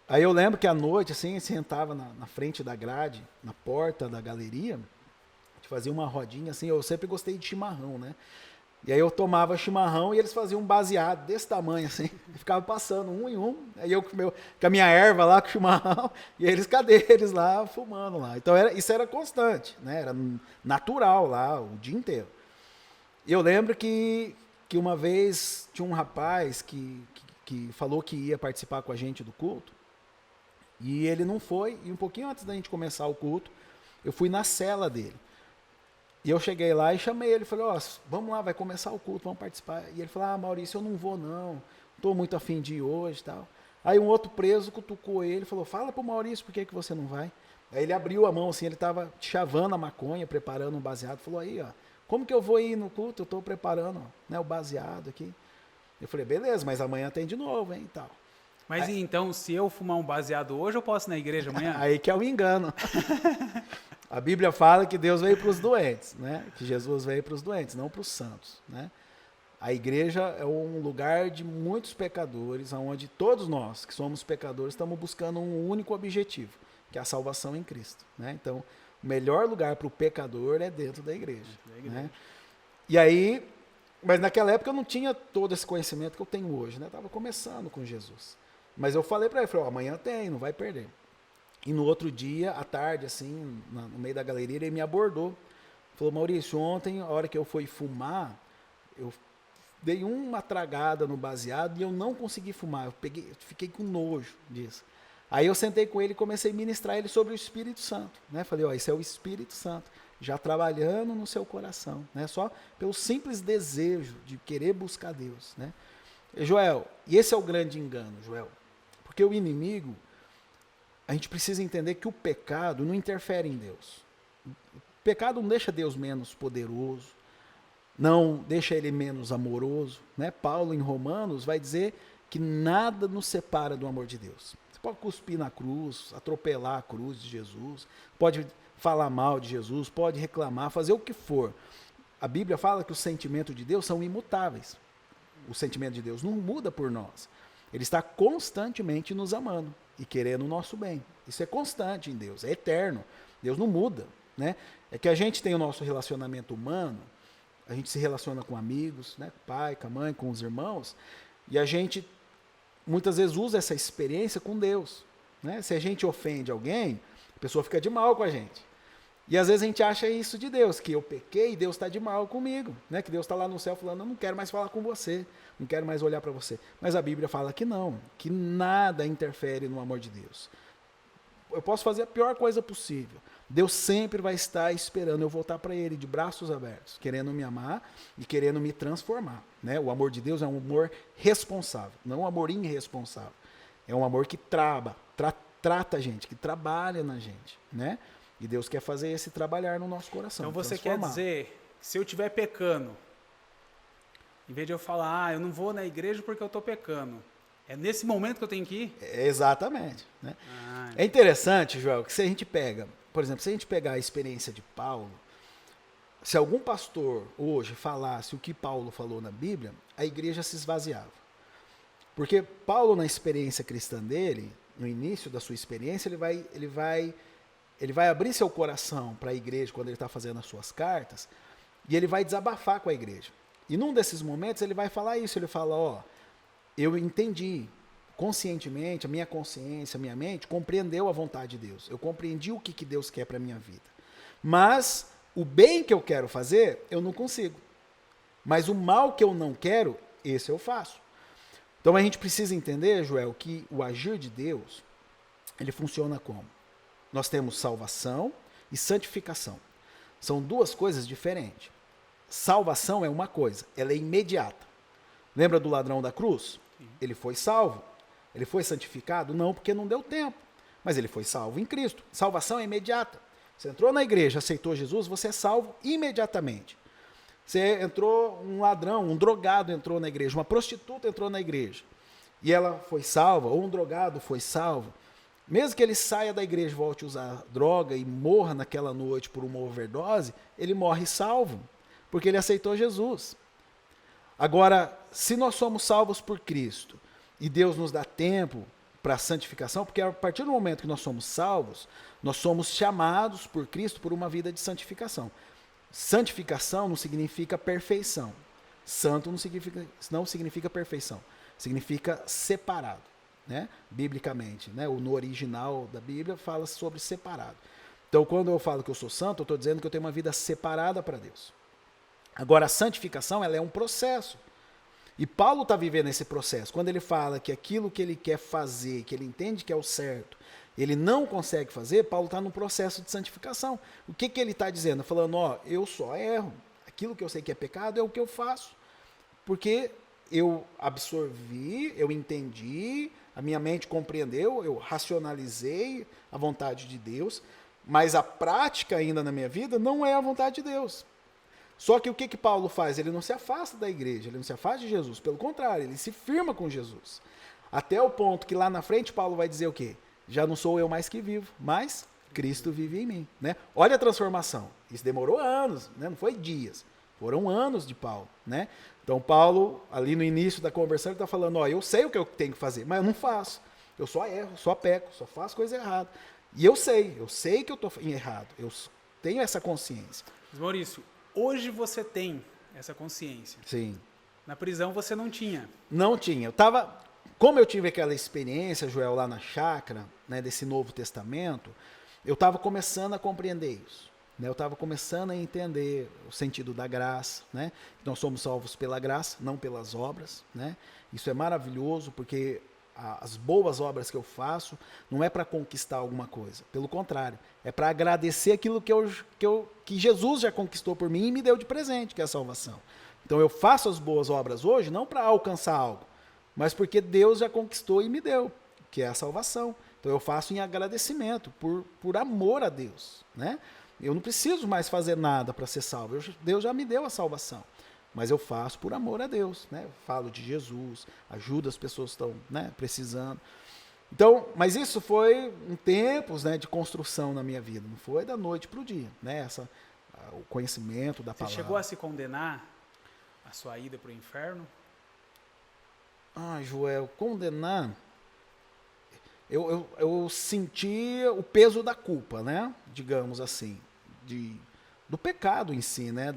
Aí eu lembro que à noite, assim, a gente sentava na frente da grade, na porta da galeria, a gente fazia uma rodinha, assim, eu sempre gostei de chimarrão, né? E aí eu tomava chimarrão e eles faziam um baseado desse tamanho, assim, e ficava passando um em um, aí eu com a minha erva lá, com o chimarrão, e eles lá fumando lá. Então isso era constante, né? Era natural lá, o dia inteiro. E eu lembro que uma vez tinha um rapaz que falou que ia participar com a gente do culto, e ele não foi, e um pouquinho antes da gente começar o culto, eu fui na cela dele. E eu cheguei lá e chamei ele, falei, vamos lá, vai começar o culto, vamos participar. E ele falou, Maurício, eu não vou não, estou muito afim de ir hoje e tal. Aí um outro preso cutucou ele, falou, fala pro Maurício por que você não vai. Aí ele abriu a mão assim, ele estava chavando a maconha, preparando um baseado, falou, aí como que eu vou ir no culto? Eu estou preparando, né, o baseado aqui. Eu falei, beleza, mas amanhã tem de novo, hein, e tal. Mas aí, então, se eu fumar um baseado hoje, eu posso ir na igreja amanhã? Aí que é o engano. A Bíblia fala que Deus veio para os doentes, né? Que Jesus veio para os doentes, não para os santos, né? A igreja é um lugar de muitos pecadores, onde todos nós que somos pecadores estamos buscando um único objetivo, que é a salvação em Cristo, né? Então, o melhor lugar para o pecador é dentro da igreja. Né? E aí, mas naquela época eu não tinha todo esse conhecimento que eu tenho hoje, né? Estava começando com Jesus. Mas eu falei para ele, amanhã tem, não vai perder. E no outro dia, à tarde, assim, no meio da galeria, ele me abordou. Falou, Maurício, ontem, a hora que eu fui fumar, eu dei uma tragada no baseado e eu não consegui fumar. Eu fiquei com nojo disso. Aí eu sentei com ele e comecei a ministrar ele sobre o Espírito Santo. Né? Falei, esse é o Espírito Santo, já trabalhando no seu coração. Né? Só pelo simples desejo de querer buscar Deus. Né? Joel, e esse é o grande engano, Joel. Porque o inimigo, a gente precisa entender que o pecado não interfere em Deus. O pecado não deixa Deus menos poderoso, não deixa ele menos amoroso. Né? Paulo, em Romanos, vai dizer que nada nos separa do amor de Deus. Você pode cuspir na cruz, atropelar a cruz de Jesus, pode falar mal de Jesus, pode reclamar, fazer o que for. A Bíblia fala que os sentimentos de Deus são imutáveis. O sentimento de Deus não muda por nós. Ele está constantemente nos amando e querendo o nosso bem. Isso é constante em Deus, é eterno. Deus não muda. Né? É que a gente tem o nosso relacionamento humano, a gente se relaciona com amigos, né? Com o pai, com a mãe, com os irmãos, e a gente muitas vezes usa essa experiência com Deus, né? Se a gente ofende alguém, a pessoa fica de mal com a gente. E às vezes a gente acha isso de Deus, que eu pequei e Deus está de mal comigo, né? Que Deus está lá no céu falando, eu não quero mais falar com você, não quero mais olhar para você. Mas a Bíblia fala que não, que nada interfere no amor de Deus. Eu posso fazer a pior coisa possível. Deus sempre vai estar esperando eu voltar para Ele de braços abertos, querendo me amar e querendo me transformar, né? O amor de Deus é um amor responsável, não um amor irresponsável. É um amor que trata a gente, que trabalha na gente, né? E Deus quer fazer esse trabalhar no nosso coração. Então você quer dizer que se eu estiver pecando, em vez de eu falar, eu não vou na igreja porque eu estou pecando, é nesse momento que eu tenho que ir? Exatamente, né? É interessante, Joel, que se a gente pega, por exemplo, se a gente pegar a experiência de Paulo, se algum pastor hoje falasse o que Paulo falou na Bíblia, a igreja se esvaziava. Porque Paulo, na experiência cristã dele, no início da sua experiência, ele vai abrir seu coração para a igreja quando ele está fazendo as suas cartas, e ele vai desabafar com a igreja. E num desses momentos ele vai falar isso, ele fala, ó, eu entendi conscientemente, a minha consciência, a minha mente compreendeu a vontade de Deus. Eu compreendi o que Deus quer para a minha vida. Mas o bem que eu quero fazer, eu não consigo. Mas o mal que eu não quero, esse eu faço. Então a gente precisa entender, Joel, que o agir de Deus, ele funciona como? Nós temos salvação e santificação. São duas coisas diferentes. Salvação é uma coisa, ela é imediata. Lembra do ladrão da cruz? Ele foi salvo. Ele foi santificado? Não, porque não deu tempo. Mas ele foi salvo em Cristo. Salvação é imediata. Você entrou na igreja, aceitou Jesus, você é salvo imediatamente. Você entrou, um ladrão, um drogado entrou na igreja, uma prostituta entrou na igreja, e ela foi salva, ou um drogado foi salvo. Mesmo que ele saia da igreja e volte a usar droga e morra naquela noite por uma overdose, ele morre salvo, porque ele aceitou Jesus. Agora, se nós somos salvos por Cristo, e Deus nos dá tempo para a santificação, porque a partir do momento que nós somos salvos, nós somos chamados por Cristo por uma vida de santificação. Santificação não significa perfeição. Santo não significa perfeição. Significa separado, né? Biblicamente, né? No original da Bíblia fala sobre separado. Então, quando eu falo que eu sou santo, eu estou dizendo que eu tenho uma vida separada para Deus. Agora, a santificação, ela é um processo. E Paulo está vivendo esse processo. Quando ele fala que aquilo que ele quer fazer, que ele entende que é o certo, ele não consegue fazer, Paulo está no processo de santificação. O que ele está dizendo? Falando, ó, eu só erro. Aquilo que eu sei que é pecado é o que eu faço. Porque eu absorvi, eu entendi, a minha mente compreendeu, eu racionalizei a vontade de Deus, mas a prática ainda na minha vida não é a vontade de Deus. Só que o que Paulo faz? Ele não se afasta da igreja, ele não se afasta de Jesus. Pelo contrário, ele se firma com Jesus. Até o ponto que lá na frente Paulo vai dizer o quê? Já não sou eu mais que vivo, mas Cristo vive em mim. Né? Olha a transformação. Isso demorou anos, né? Não foi dias. Foram anos de Paulo. Né? Então Paulo, ali no início da conversão, ele está falando, ó, eu sei o que eu tenho que fazer, mas eu não faço. Eu só erro, só peco, só faço coisa errada. E eu sei que eu estou errado. Eu tenho essa consciência. Maurício, hoje você tem essa consciência. Sim. Na prisão você não tinha. Não tinha. Como eu tive aquela experiência, Joel, lá na chácara, né, desse Novo Testamento, eu estava começando a compreender isso. Né? Eu estava começando a entender o sentido da graça. Né? Nós somos salvos pela graça, não pelas obras. Né? Isso é maravilhoso, porque as boas obras que eu faço não é para conquistar alguma coisa. Pelo contrário, é para agradecer aquilo que Jesus já conquistou por mim e me deu de presente, que é a salvação. Então eu faço as boas obras hoje não para alcançar algo, mas porque Deus já conquistou e me deu, que é a salvação. Então eu faço em agradecimento, por amor a Deus. Né? Eu não preciso mais fazer nada para ser salvo, Deus já me deu a salvação. Mas eu faço por amor a Deus, né? Falo de Jesus, ajudo as pessoas que estão, né, precisando. Então, mas isso foi em tempos, né, de construção na minha vida, não foi da noite para o dia, né? O conhecimento da palavra. Você chegou a se condenar a sua ida para o inferno? Joel, condenar, eu senti o peso da culpa, né? Digamos assim, do pecado em si, né?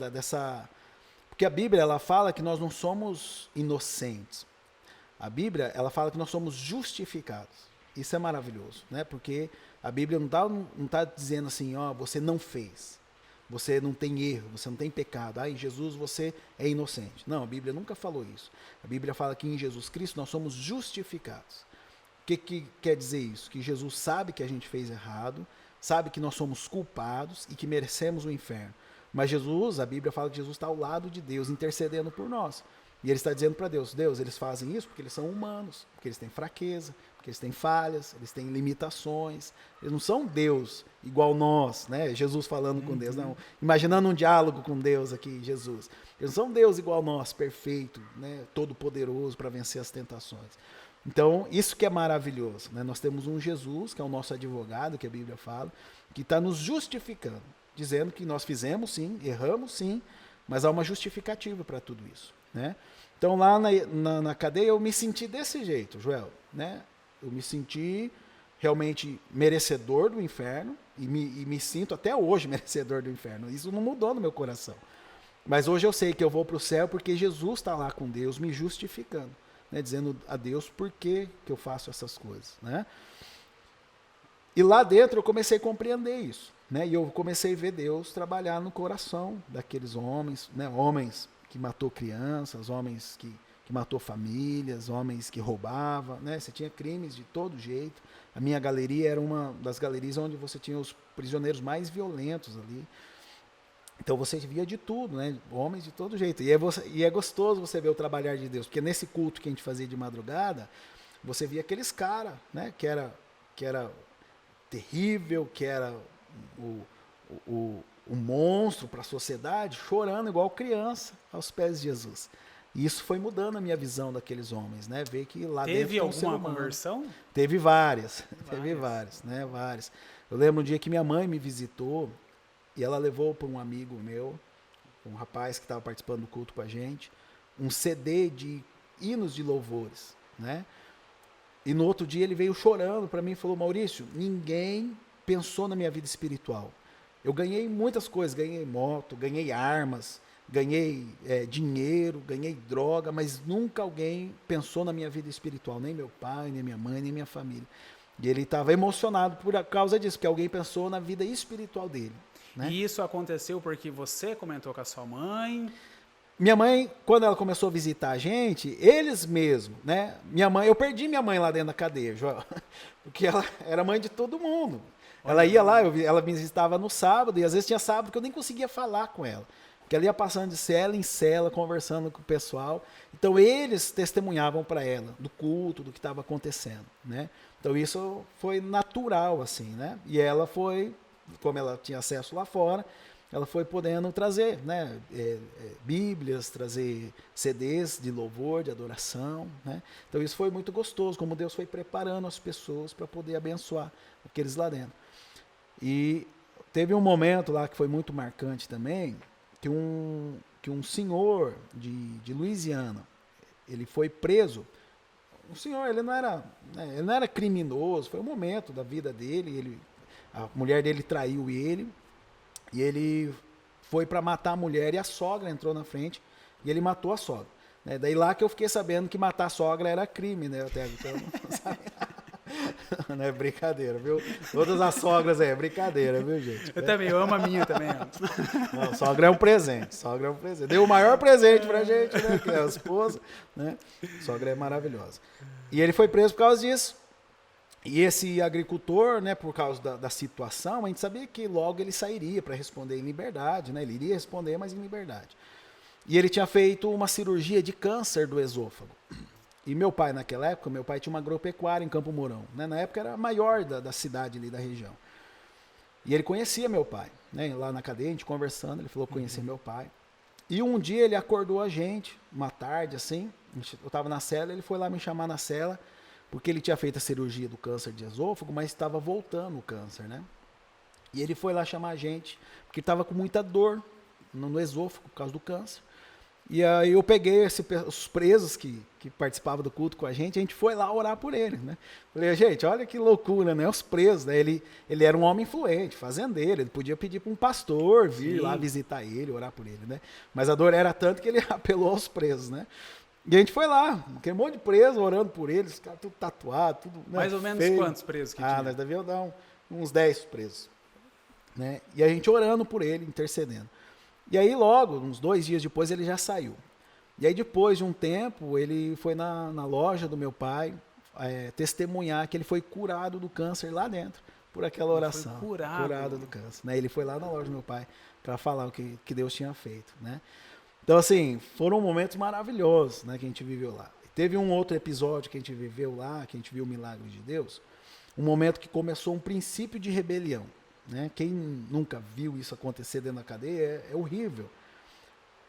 Porque a Bíblia ela fala que nós não somos inocentes. A Bíblia, ela fala que nós somos justificados. Isso é maravilhoso, né? Porque a Bíblia não tá dizendo assim, ó, você não fez, você não tem erro, você não tem pecado, em Jesus você é inocente. Não, a Bíblia nunca falou isso. A Bíblia fala que em Jesus Cristo nós somos justificados. O que quer dizer isso? Que Jesus sabe que a gente fez errado, sabe que nós somos culpados e que merecemos o inferno. Mas Jesus, a Bíblia fala que Jesus está ao lado de Deus, intercedendo por nós. E ele está dizendo para Deus, eles fazem isso porque eles são humanos, porque eles têm fraqueza, porque eles têm falhas, eles têm limitações. Eles não são Deus igual nós, né? Jesus falando com Deus, não. Imaginando um diálogo com Deus aqui, Jesus. Eles não são Deus igual nós, perfeito, né? Todo poderoso para vencer as tentações. Então, isso que é maravilhoso, né? Nós temos um Jesus, que é o nosso advogado, que a Bíblia fala, que está nos justificando, dizendo que nós fizemos sim, erramos sim, mas há uma justificativa para tudo isso, né? Então, lá na cadeia, eu me senti desse jeito, Joel, né? Eu me senti realmente merecedor do inferno, e me sinto até hoje merecedor do inferno. Isso não mudou no meu coração. Mas hoje eu sei que eu vou para o céu porque Jesus está lá com Deus me justificando, né? Dizendo a Deus por que eu faço essas coisas, né? E lá dentro eu comecei a compreender isso, né? E eu comecei a ver Deus trabalhar no coração daqueles homens, né? Homens que matou crianças, homens que matou famílias, homens que roubavam, né? Você tinha crimes de todo jeito. A minha galeria era uma das galerias onde você tinha os prisioneiros mais violentos ali. Então você via de tudo, né? Homens de todo jeito. E é gostoso você ver o trabalhar de Deus, porque nesse culto que a gente fazia de madrugada, você via aqueles caras, né? Que era terrível, que era o monstro para a sociedade, chorando igual criança aos pés de Jesus. E isso foi mudando a minha visão daqueles homens, né? Ver que lá dentro teve alguma conversão? Teve várias, né? Várias. Eu lembro um dia que minha mãe me visitou e ela levou para um amigo meu, um rapaz que estava participando do culto com a gente, um CD de hinos de louvores, né? E no outro dia ele veio chorando para mim e falou: Maurício, ninguém pensou na minha vida espiritual. Eu ganhei muitas coisas, ganhei moto, ganhei armas, ganhei dinheiro, ganhei droga, mas nunca alguém pensou na minha vida espiritual, nem meu pai, nem minha mãe, nem minha família. E ele estava emocionado por causa disso, porque alguém pensou na vida espiritual dele, né? E isso aconteceu porque você comentou com a sua mãe? Minha mãe, quando ela começou a visitar a gente, eles mesmos, né? Eu perdi minha mãe lá dentro da cadeia, João, porque ela era mãe de todo mundo. Ela ia lá, ela me visitava no sábado, e às vezes tinha sábado que eu nem conseguia falar com ela. Porque ela ia passando de cela em cela, conversando com o pessoal. Então eles testemunhavam para ela do culto, do que estava acontecendo, né? Então isso foi natural, assim, né? E ela foi, como ela tinha acesso lá fora, ela foi podendo trazer, né? Bíblias, trazer CDs de louvor, de adoração, né? Então isso foi muito gostoso, como Deus foi preparando as pessoas para poder abençoar aqueles lá dentro. E teve um momento lá que foi muito marcante também, que um senhor de Louisiana, ele foi preso. O senhor, ele não era criminoso, foi um momento da vida dele, a mulher dele traiu ele, e ele foi para matar a mulher, e a sogra entrou na frente, e ele matou a sogra, né? Daí lá que eu fiquei sabendo que matar a sogra era crime, né? Até então, não sabia. Não é brincadeira, viu? Todas as sogras é brincadeira, viu, gente? Eu também, eu amo a minha também. Não, sogra é um presente, Deu o maior presente pra gente, né? Que é a esposa, né? Sogra é maravilhosa. E ele foi preso por causa disso. E esse agricultor, né, por causa da situação, a gente sabia que logo ele sairia para responder em liberdade, né? Ele iria responder, mas em liberdade. E ele tinha feito uma cirurgia de câncer do esôfago. E meu pai, naquela época, tinha uma agropecuária em Campo Mourão, né? Na época era a maior da cidade ali da região. E ele conhecia meu pai, né? Lá na cadeia, a gente conversando, ele falou que conhecia meu pai. E um dia ele acordou a gente, uma tarde assim, eu estava na cela, ele foi lá me chamar na cela, porque ele tinha feito a cirurgia do câncer de esôfago, mas estava voltando o câncer, né? E ele foi lá chamar a gente, porque estava com muita dor no esôfago por causa do câncer. E aí eu peguei os presos que participavam do culto com a gente foi lá orar por eles, né? Falei, gente, olha que loucura, né? Os presos, né? Ele era um homem influente, fazendeiro, ele podia pedir para um pastor vir lá visitar ele, orar por ele, né? Mas a dor era tanto que ele apelou aos presos, né? E a gente foi lá, aquele monte de preso, orando por eles, os caras tudo tatuado, tudo, né, Mais ou menos feio. quantos presos que tinha? Nós devíamos dar uns 10 presos. Né? E a gente orando por ele, intercedendo. E aí logo, uns 2 dias depois, ele já saiu. E aí depois de um tempo, ele foi na loja do meu pai testemunhar que ele foi curado do câncer lá dentro, por aquela oração. Foi curado do câncer. Né? Ele foi lá na loja do meu pai para falar o que Deus tinha feito. Né? Então, assim, foram momentos maravilhosos, né, que a gente viveu lá. Teve um outro episódio que a gente viveu lá, que a gente viu o milagre de Deus, um momento que começou um princípio de rebelião. Né? Quem nunca viu isso acontecer dentro da cadeia é horrível.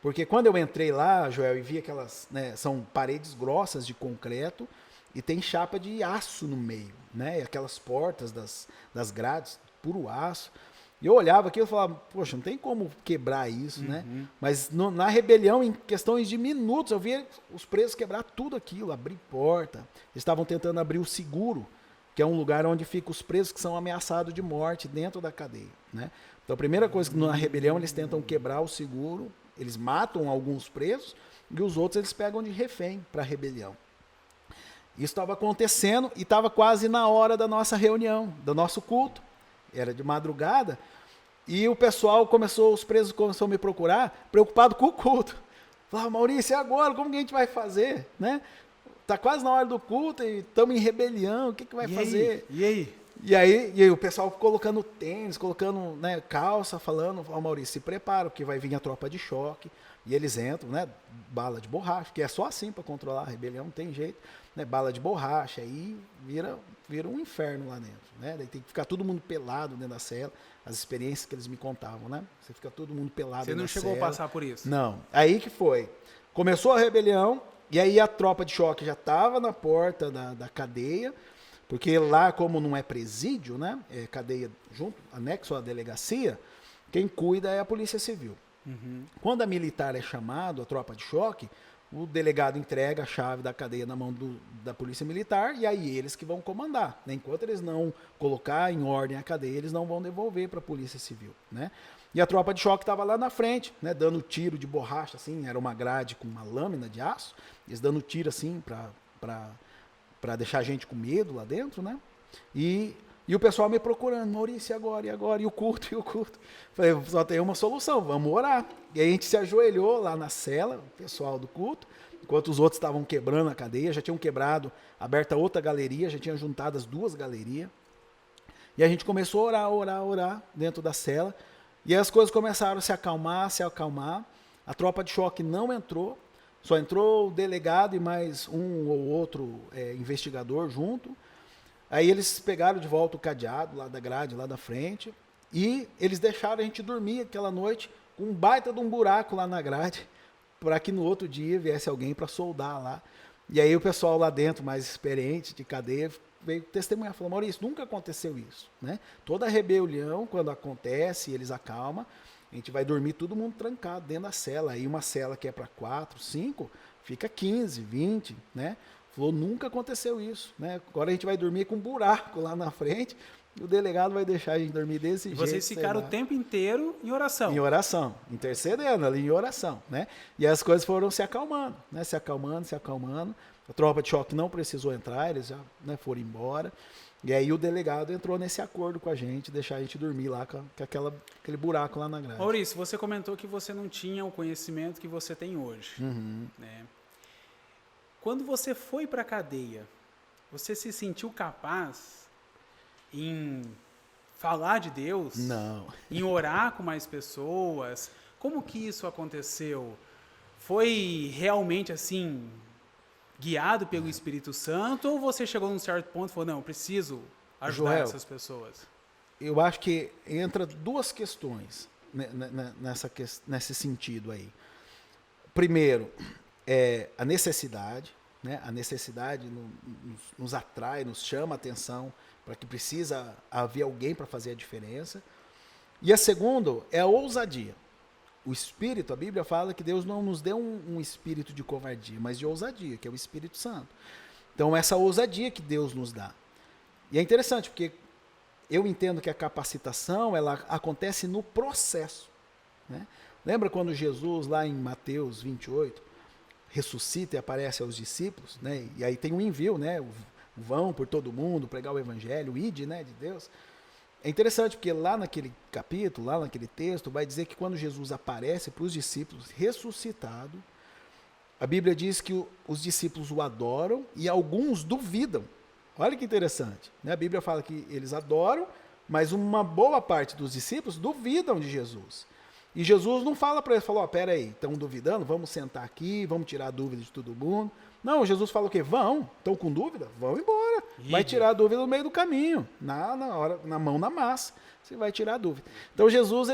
Porque quando eu entrei lá, Joel, e vi aquelas, né, são paredes grossas de concreto e tem chapa de aço no meio, né? E aquelas portas das grades, puro aço. E eu olhava aquilo e falava, poxa, não tem como quebrar isso, né? Mas na rebelião, em questões de minutos, eu vi os presos quebrar tudo aquilo, abrir porta. Eles estavam tentando abrir o seguro, que é um lugar onde ficam os presos que são ameaçados de morte dentro da cadeia, né? Então a primeira coisa que na rebelião eles tentam quebrar o seguro, eles matam alguns presos e os outros eles pegam de refém para a rebelião. Isso estava acontecendo e estava quase na hora da nossa reunião, do nosso culto. Era de madrugada e o pessoal os presos começaram a me procurar, preocupado com o culto. Falaram, Maurício, e agora? Como que a gente vai fazer? Né? Tá quase na hora do culto e estamos em rebelião, o que vai fazer? E aí? E aí o pessoal colocando tênis, colocando, né, calça, falando, Maurício, se prepara, porque vai vir a tropa de choque. E eles entram, né, bala de borracha, que é só assim para controlar a rebelião, não tem jeito. Né, bala de borracha, aí vira um inferno lá dentro. Né? Daí tem que ficar todo mundo pelado dentro da cela. As experiências que eles me contavam, né? Você fica todo mundo pelado dentro da cela. Você não chegou a passar por isso? Não. Aí que foi. Começou a rebelião, e aí a tropa de choque já estava na porta da cadeia, porque lá, como não é presídio, né? É cadeia junto, anexo à delegacia, quem cuida é a Polícia Civil. Quando a militar é chamado, a tropa de choque, o delegado entrega a chave da cadeia na mão da polícia militar e aí eles que vão comandar. Né? Enquanto eles não colocar em ordem a cadeia, eles não vão devolver para a polícia civil. Né? E a tropa de choque estava lá na frente, né? Dando tiro de borracha, assim, era uma grade com uma lâmina de aço, eles dando tiro assim para deixar a gente com medo lá dentro, né? E o pessoal me procurando, Maurício, e agora? E o culto? Falei, só tem uma solução, vamos orar. E aí a gente se ajoelhou lá na cela, o pessoal do culto, enquanto os outros estavam quebrando a cadeia, já tinham quebrado, aberta outra galeria, já tinham juntado as 2 galerias. E a gente começou a orar dentro da cela. E aí as coisas começaram a se acalmar. A tropa de choque não entrou, só entrou o delegado e mais um ou outro investigador junto. Aí eles pegaram de volta o cadeado lá da grade, lá da frente, e eles deixaram a gente dormir aquela noite com um baita de um buraco lá na grade, para que no outro dia viesse alguém para soldar lá. E aí o pessoal lá dentro, mais experiente de cadeia, veio testemunhar, falou, Maurício, nunca aconteceu isso. Né? Toda rebelião, quando acontece, eles acalmam, a gente vai dormir todo mundo trancado dentro da cela. Aí uma cela que é para 4, 5, fica 15, 20, né? Falou, nunca aconteceu isso, né? Agora a gente vai dormir com um buraco lá na frente e o delegado vai deixar a gente dormir desse jeito. E vocês ficaram o tempo inteiro em oração? Em oração, intercedendo ali em oração, né? E as coisas foram se acalmando, né? Se acalmando. A tropa de choque não precisou entrar, eles já, né, foram embora. E aí o delegado entrou nesse acordo com a gente, deixar a gente dormir lá com aquele buraco lá na grade. Maurício, você comentou que você não tinha o conhecimento que você tem hoje, né? Quando você foi para a cadeia, você se sentiu capaz em falar de Deus? Não. Em orar com mais pessoas? Como que isso aconteceu? Foi realmente assim, guiado pelo Espírito Santo? Ou você chegou num certo ponto e falou, não, eu preciso ajudar Joel, essas pessoas? Eu acho que entra 2 questões nesse sentido aí. Primeiro, a necessidade, né? A necessidade nos atrai, nos chama a atenção para que precisa haver alguém para fazer a diferença. E a segunda é a ousadia. O espírito, a Bíblia fala que Deus não nos deu um espírito de covardia, mas de ousadia, que é o Espírito Santo. Então, essa ousadia que Deus nos dá. E é interessante, porque eu entendo que a capacitação, ela acontece no processo. Né? Lembra quando Jesus, lá em Mateus 28, ressuscita e aparece aos discípulos, né? E aí tem um envio, né? Vão por todo mundo, pregar o evangelho, o ide, né, de Deus. É interessante porque lá naquele capítulo, lá naquele texto, vai dizer que quando Jesus aparece para os discípulos ressuscitado, a Bíblia diz que os discípulos o adoram e alguns duvidam. Olha que interessante, né? A Bíblia fala que eles adoram, mas uma boa parte dos discípulos duvidam de Jesus. E Jesus não fala para eles, falou, pera aí, estão duvidando? Vamos sentar aqui, vamos tirar a dúvida de todo mundo. Não, Jesus fala o quê? Vão, estão com dúvida? Vão embora. Vai tirar a dúvida no meio do caminho, na mão na massa, você vai tirar a dúvida. Então Jesus,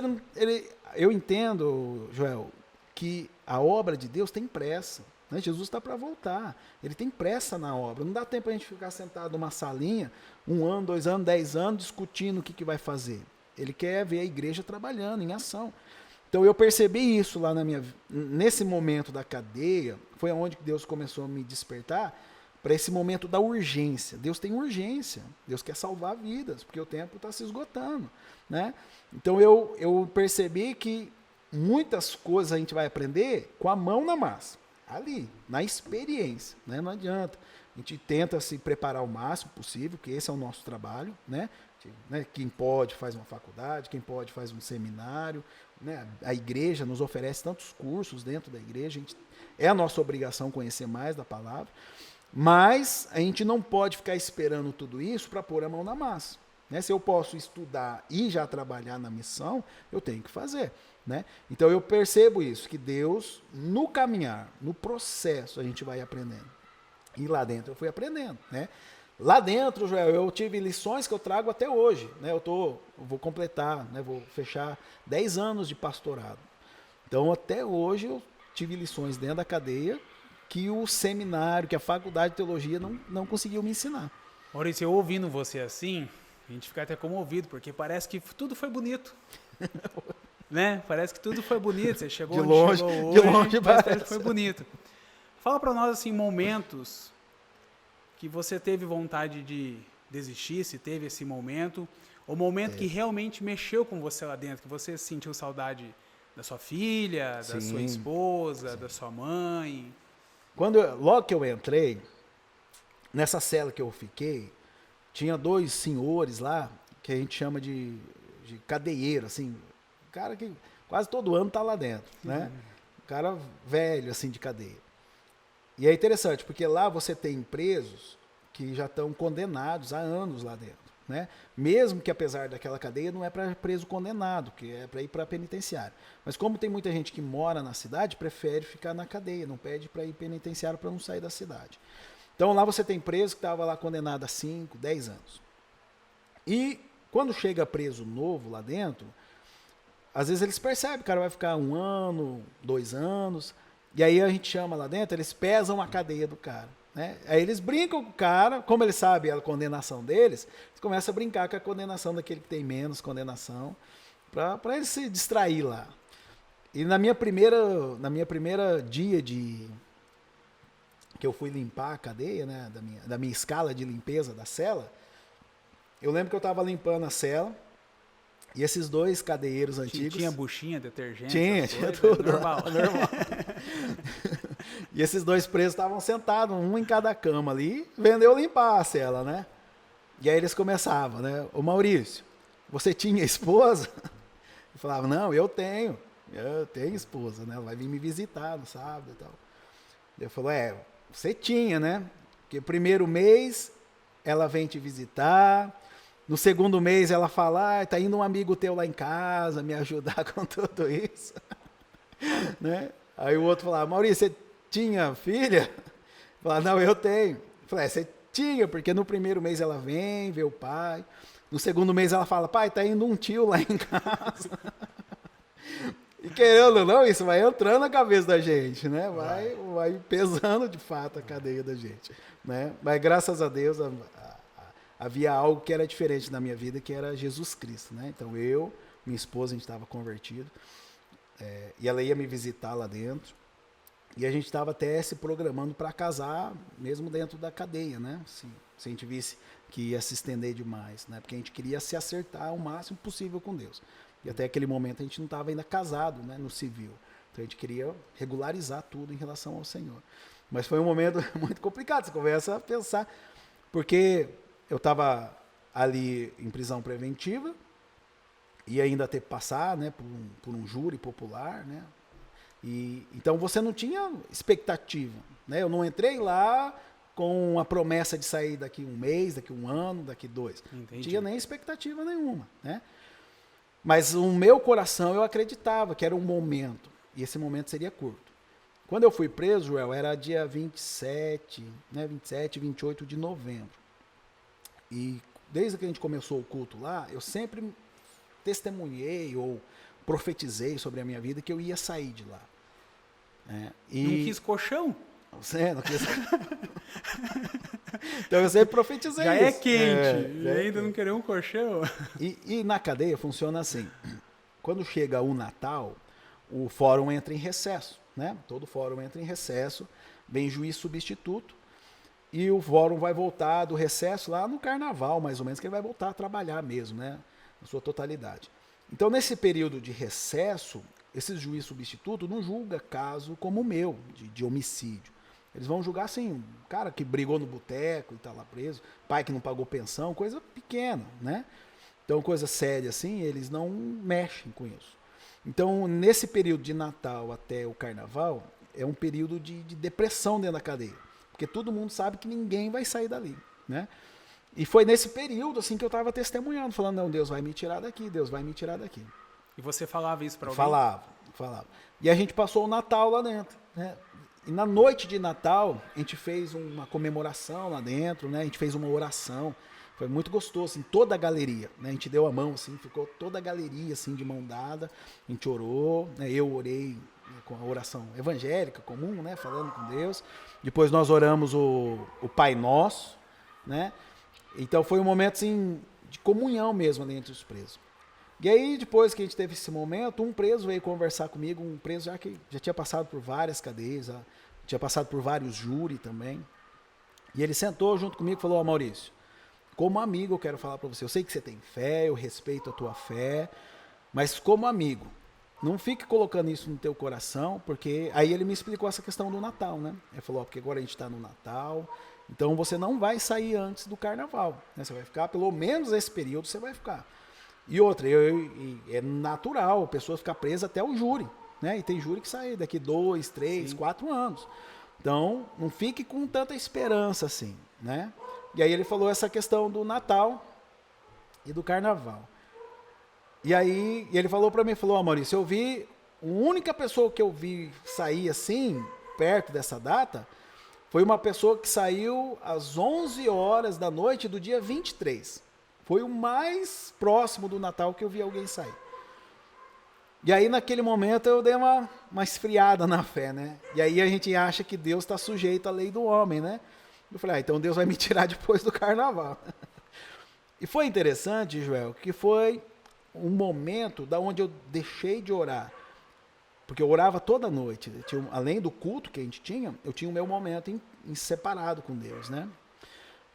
eu entendo, Joel, que a obra de Deus tem pressa. Né? Jesus está para voltar, ele tem pressa na obra. Não dá tempo a gente ficar sentado numa salinha, 1 ano, 2 anos, 10 anos, discutindo o que vai fazer. Ele quer ver a igreja trabalhando em ação. Então eu percebi isso lá nesse momento da cadeia, foi onde Deus começou a me despertar para esse momento da urgência. Deus tem urgência, Deus quer salvar vidas, porque o tempo está se esgotando. Né? Então eu percebi que muitas coisas a gente vai aprender com a mão na massa, ali, na experiência. Né? Não adianta. A gente tenta se preparar o máximo possível, porque esse é o nosso trabalho. Né? Quem pode faz uma faculdade, quem pode faz um seminário. Né? A igreja nos oferece tantos cursos dentro da igreja, é a nossa obrigação conhecer mais da palavra, mas a gente não pode ficar esperando tudo isso para pôr a mão na massa. Né? Se eu posso estudar e já trabalhar na missão, eu tenho que fazer. Né? Então eu percebo isso, que Deus, no caminhar, no processo, a gente vai aprendendo. E lá dentro eu fui aprendendo. Né? Lá dentro, Joel, eu tive lições que eu trago até hoje. Né? Eu vou completar, né? Vou fechar 10 anos de pastorado. Então, até hoje, eu tive lições dentro da cadeia que o seminário, que a faculdade de teologia não conseguiu me ensinar. Maurício, eu ouvindo você assim, a gente fica até comovido, porque parece que tudo foi bonito. Né? Parece que tudo foi bonito. Você chegou onde chegou hoje, de longe parece que foi bonito. Fala para nós, assim, momentos que você teve vontade de desistir, se teve esse momento, ou momento que realmente mexeu com você lá dentro, que você sentiu saudade da sua filha, da sua esposa, da sua mãe. Logo que eu entrei, nessa cela que eu fiquei, tinha 2 senhores lá, que a gente chama de cadeieiro, assim, cara que quase todo ano tá lá dentro, né? Cara velho, assim, de cadeia. E é interessante, porque lá você tem presos que já estão condenados há anos lá dentro. Né? Mesmo que apesar daquela cadeia não é para preso condenado, que é para ir para penitenciário. Mas como tem muita gente que mora na cidade, prefere ficar na cadeia, não pede para ir penitenciário para não sair da cidade. Então lá você tem preso que estava lá condenado a 5, 10 anos. E quando chega preso novo lá dentro, às vezes eles percebem que o cara vai ficar 1 ano, 2 anos, e aí a gente chama lá dentro, eles pesam a cadeia do cara. Né? Aí eles brincam com o cara, como eles sabem a condenação deles, eles começam a brincar com a condenação daquele que tem menos condenação, para ele se distrair lá. E na minha primeira dia que eu fui limpar a cadeia, né, da minha escala de limpeza da cela, eu lembro que eu estava limpando a cela, e esses 2 cadeeiros antigos... Tinha buchinha, detergente? Tinha tudo. Normal. E esses 2 presos estavam sentados, um em cada cama ali, vendo eu limpar a cela, né? E aí eles começavam, né? Ô Maurício, você tinha esposa? Eu falava, não, eu tenho esposa, né? Ela vai vir me visitar no sábado e tal. Eu falei, você tinha, né? Porque primeiro mês ela vem te visitar, no segundo mês ela fala, tá indo um amigo teu lá em casa me ajudar com tudo isso. Né? Aí o outro falava, Maurício, você tinha filha? Eu falava, não, eu tenho. Eu falei, você tinha, porque no primeiro mês ela vem, vê o pai. No segundo mês ela fala, pai, tá indo um tio lá em casa. E querendo ou não, isso vai entrando na cabeça da gente, né? Vai pesando de fato a cadeia da gente. Né? Mas graças a Deus havia algo que era diferente na minha vida, que era Jesus Cristo. Né? Então minha esposa, a gente estava convertido. E ela ia me visitar lá dentro. E a gente estava até se programando para casar, mesmo dentro da cadeia, né? Se a gente visse que ia se estender demais, né? Porque a gente queria se acertar o máximo possível com Deus. E até aquele momento a gente não estava ainda casado, né? No civil. Então a gente queria regularizar tudo em relação ao Senhor. Mas foi um momento muito complicado, você começa a pensar, porque eu estava ali em prisão preventiva, e ainda ter que passar, né, por um júri popular, né? E então você não tinha expectativa, né? Eu não entrei lá com a promessa de sair daqui um mês, daqui um ano, daqui 2. Entendi. Não tinha nem expectativa nenhuma, né? Mas o meu coração eu acreditava que era um momento, e esse momento seria curto. Quando eu fui preso, Joel, era dia 27, né, 27, 28 de novembro. E desde que a gente começou o culto lá, eu sempre testemunhei ou profetizei sobre a minha vida que eu ia sair de lá. E não quis colchão? Você não quis. Então eu sempre profetizei já isso. É quente, e ainda não querer um colchão. E na cadeia funciona assim. Quando chega o Natal, o fórum entra em recesso, né? Todo fórum entra em recesso, vem juiz substituto, e o fórum vai voltar do recesso lá no carnaval, mais ou menos, que ele vai voltar a trabalhar mesmo, né? Na sua totalidade. Então, nesse período de recesso, esse juiz substituto não julga caso como o meu, de homicídio. Eles vão julgar, assim, um cara que brigou no boteco e está lá preso, pai que não pagou pensão, coisa pequena, né? Então, coisa séria assim, eles não mexem com isso. Então, nesse período de Natal até o Carnaval, é um período de depressão dentro da cadeia, porque todo mundo sabe que ninguém vai sair dali, né? E foi nesse período assim que eu estava testemunhando, falando, não, Deus vai me tirar daqui, Deus vai me tirar daqui. E você falava isso para alguém? Falava. E a gente passou o Natal lá dentro, né? E na noite de Natal, a gente fez uma comemoração lá dentro, né? A gente fez uma oração. Foi muito gostoso, assim, toda a galeria, né? A gente deu a mão, assim, ficou toda a galeria, assim, de mão dada. A gente orou, né? Eu orei, né, com a oração evangélica comum, né? Falando com Deus. Depois nós oramos o Pai Nosso, né? Então foi um momento, assim, de comunhão mesmo ali entre os presos. E aí, depois que a gente teve esse momento, um preso veio conversar comigo, um preso já que já tinha passado por várias cadeias, já tinha passado por vários júris também. E ele sentou junto comigo e falou, Maurício, como amigo eu quero falar para você, eu sei que você tem fé, eu respeito a tua fé, mas como amigo, não fique colocando isso no teu coração, porque aí ele me explicou essa questão do Natal, né? Ele falou, porque agora a gente está no Natal, então você não vai sair antes do Carnaval, né? Você vai ficar, pelo menos esse período você vai ficar. E outra, é natural a pessoa ficar presa até o júri, né? E tem júri que sai daqui 2, 3, 4 anos. Então, não fique com tanta esperança assim, né? E aí ele falou essa questão do Natal e do Carnaval. E aí ele falou para mim, falou, Maurício, eu vi, a única pessoa que eu vi sair assim, perto dessa data, foi uma pessoa que saiu às 11 horas da noite do dia 23. Foi o mais próximo do Natal que eu vi alguém sair. E aí, naquele momento, eu dei uma esfriada na fé, né? E aí a gente acha que Deus está sujeito à lei do homem, né? Eu falei, então Deus vai me tirar depois do Carnaval. E foi interessante, Joel, que foi um momento da onde eu deixei de orar. Porque eu orava toda noite. Além do culto que a gente tinha, eu tinha o meu momento em separado com Deus, né?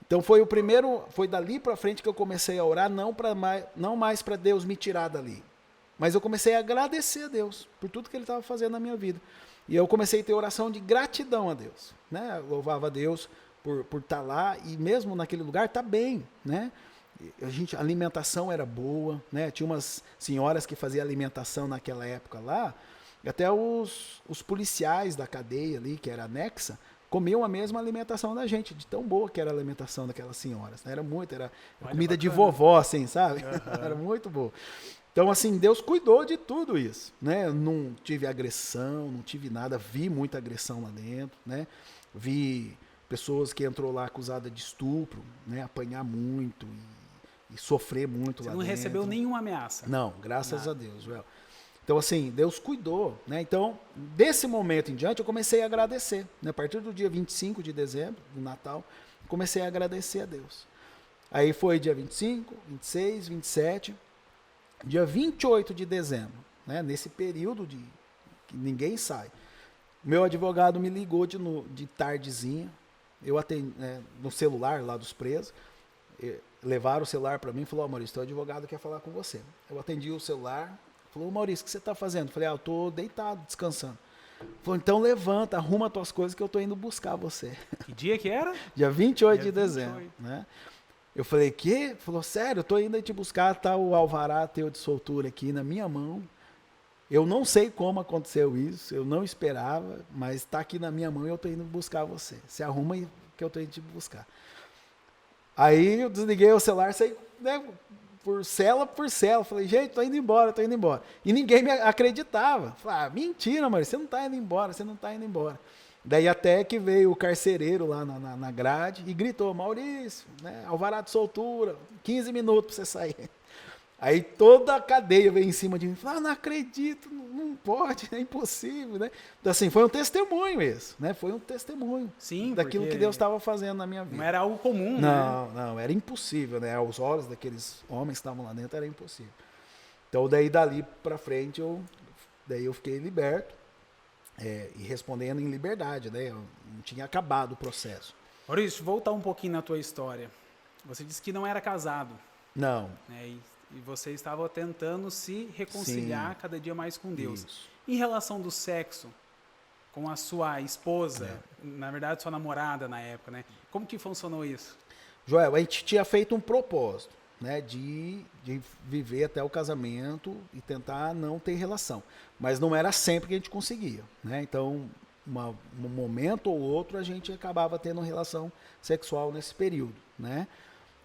Então foi dali para frente que eu comecei a orar, não mais para Deus me tirar dali, mas eu comecei a agradecer a Deus por tudo que Ele estava fazendo na minha vida. E eu comecei a ter oração de gratidão a Deus, né? Eu louvava a Deus por estar lá e mesmo naquele lugar tá bem, né? A alimentação era boa, né? Tinha umas senhoras que faziam alimentação naquela época lá, e até os policiais da cadeia ali, que era anexa, comiam a mesma alimentação da gente, de tão boa que era a alimentação daquelas senhoras, né? Era comida de vovó, assim, sabe? Uhum. Era muito boa. Então, assim, Deus cuidou de tudo isso, né? Eu não tive agressão, não tive nada, vi muita agressão lá dentro, né? Vi pessoas que entrou lá acusada de estupro, né? Apanhar muito e sofrer muito lá dentro. Você não recebeu nenhuma ameaça? Não, graças a Deus, Joel. Então, assim, Deus cuidou, né? Então, desse momento em diante, eu comecei a agradecer, né? A partir do dia 25 de dezembro, do Natal, comecei a agradecer a Deus. Aí foi dia 25, 26, 27, dia 28 de dezembro, né? Nesse período que ninguém sai. Meu advogado me ligou de tardezinha, eu atendi, no celular lá dos presos, levaram o celular para mim e falou, Maurício, teu advogado quer falar com você. Eu atendi o celular, Falou, Maurício, o que você está fazendo? Falei, eu estou deitado, descansando. Falou, então levanta, arruma as tuas coisas que eu estou indo buscar você. Que dia que era? Dia 28 Dia de dezembro. 28. Né? Eu falei, que? Falou, sério, eu tô indo aí te buscar, tá o alvará teu de soltura aqui na minha mão. Eu não sei como aconteceu isso, eu não esperava, mas está aqui na minha mão e eu tô indo buscar você. Se arruma aí que eu tô indo te buscar. Aí eu desliguei o celular, saí, né, por cela. Falei, gente, tô indo embora. E ninguém me acreditava. Falei, mentira, Maurício, você não tá indo embora. Daí até que veio o carcereiro lá na grade e gritou, Maurício, né, alvará de soltura, 15 minutos para você sair. Aí toda a cadeia veio em cima de mim, falou, não acredito, não pode, é impossível, né? Então, assim, foi um testemunho isso, né? Foi um testemunho. Sim, daquilo que Deus estava fazendo na minha vida. Não era algo comum, né? Não, era impossível, né? Aos olhos daqueles homens que estavam lá dentro era impossível. Então, daí dali para frente, eu fiquei liberto. E respondendo em liberdade, né? Eu não tinha acabado o processo. Maurício, voltar um pouquinho na tua história. Você disse que não era casado. Não. Né? E você estava tentando se reconciliar cada dia mais com Deus. Isso. Em relação do sexo, com a sua esposa, na verdade sua namorada na época, né? Como que funcionou isso? Joel, a gente tinha feito um propósito, né, de viver até o casamento e tentar não ter relação. Mas não era sempre que a gente conseguia, né? Então, um momento ou outro a gente acabava tendo relação sexual nesse período, né?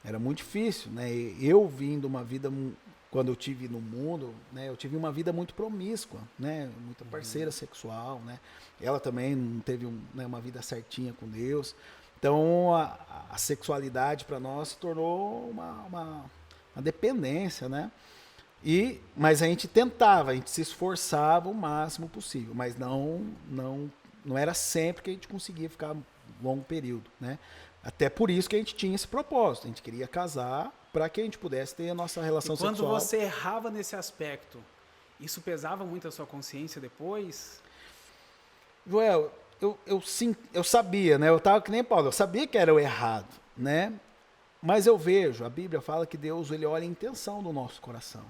Era muito difícil, né? Eu vindo uma vida, quando eu tive no mundo, né, eu tive uma vida muito promíscua, né? Muita parceira sexual, né? Ela também não teve uma vida certinha com Deus. Então, a sexualidade para nós se tornou uma dependência, né? Mas a gente tentava, a gente se esforçava o máximo possível, mas não era sempre que a gente conseguia ficar um longo período, né? Até por isso que a gente tinha esse propósito, a gente queria casar para que a gente pudesse ter a nossa relação quando sexual. Quando você errava nesse aspecto, isso pesava muito a sua consciência depois? Joel, eu sabia, né? Eu estava que nem Paulo, eu sabia que era o errado, né? Mas eu vejo, a Bíblia fala que Deus ele olha a intenção do nosso coração.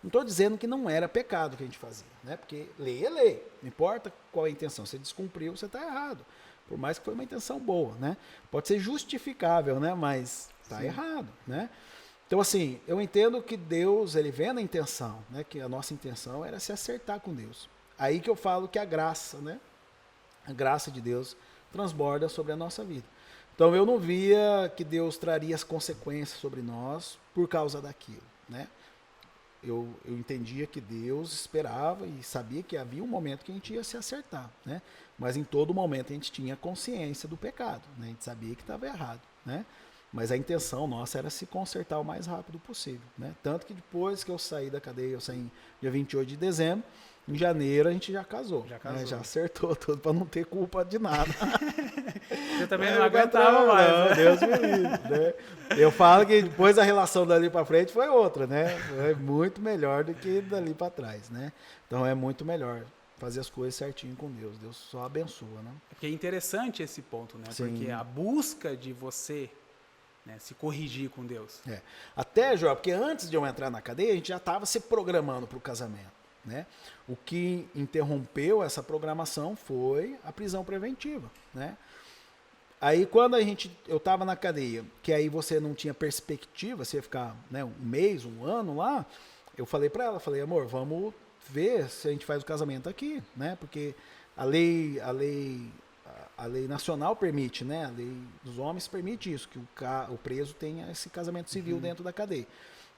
Não estou dizendo que não era pecado que a gente fazia, né? Porque lei é lei, não importa qual é a intenção. Você descumpriu, você está errado. Por mais que foi uma intenção boa, né? Pode ser justificável, né? Mas está errado, né? Então, assim, eu entendo que Deus, ele vê na intenção, né? Que a nossa intenção era se acertar com Deus. Aí que eu falo que a graça, né? A graça de Deus transborda sobre a nossa vida. Então, eu não via que Deus traria as consequências sobre nós por causa daquilo, né? Eu entendia que Deus esperava e sabia que havia um momento que a gente ia se acertar, né? Mas em todo momento a gente tinha consciência do pecado, né? A gente sabia que estava errado, né? Mas a intenção nossa era se consertar o mais rápido possível, né? Tanto que depois que eu saí da cadeia, eu saí dia 28 de dezembro, em janeiro a gente já casou. Já casou. Né? Já acertou tudo para não ter culpa de nada. Você também não aguentava mais. Não, né? Deus me livre, né? Eu falo que depois a relação dali para frente foi outra, né? É muito melhor do que dali para trás, né? Então é muito melhor fazer as coisas certinho com Deus. Deus só abençoa, né? Porque é interessante esse ponto, né? Sim. Porque a busca de você, né, se corrigir com Deus. Até, João, porque antes de eu entrar na cadeia, a gente já estava se programando para o casamento, né? O que interrompeu essa programação foi a prisão preventiva, né? Aí quando eu estava na cadeia, que aí você não tinha perspectiva, você ia ficar, né, um mês, um ano lá, eu falei para ela, amor, vamos ver se a gente faz o casamento aqui, né? Porque a lei nacional permite, né? A lei dos homens permite isso, que o preso tenha esse casamento civil dentro da cadeia.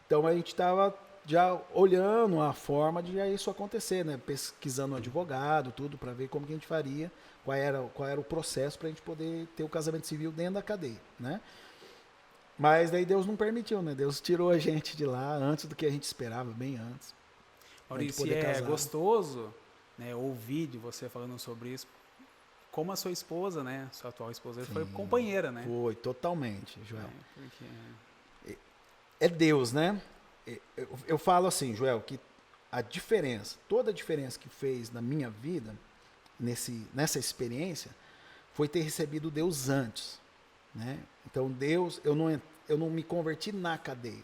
Então a gente estava já olhando a forma de isso acontecer, né? Pesquisando um advogado, tudo, para ver como que a gente faria, qual era o processo para a gente poder ter o casamento civil dentro da cadeia, né? Mas daí Deus não permitiu, né? Deus tirou a gente de lá antes do que a gente esperava, bem antes. Maurício, é gostoso, né, ouvir de você falando sobre isso, como a sua esposa, né? Sua atual esposa, foi companheira, né? Foi, totalmente, Joel. Porque... É Deus, né? Eu falo assim, Joel, que toda a diferença que fez na minha vida, nessa experiência, foi ter recebido Deus antes, né? Então Deus, eu não me converti na cadeia.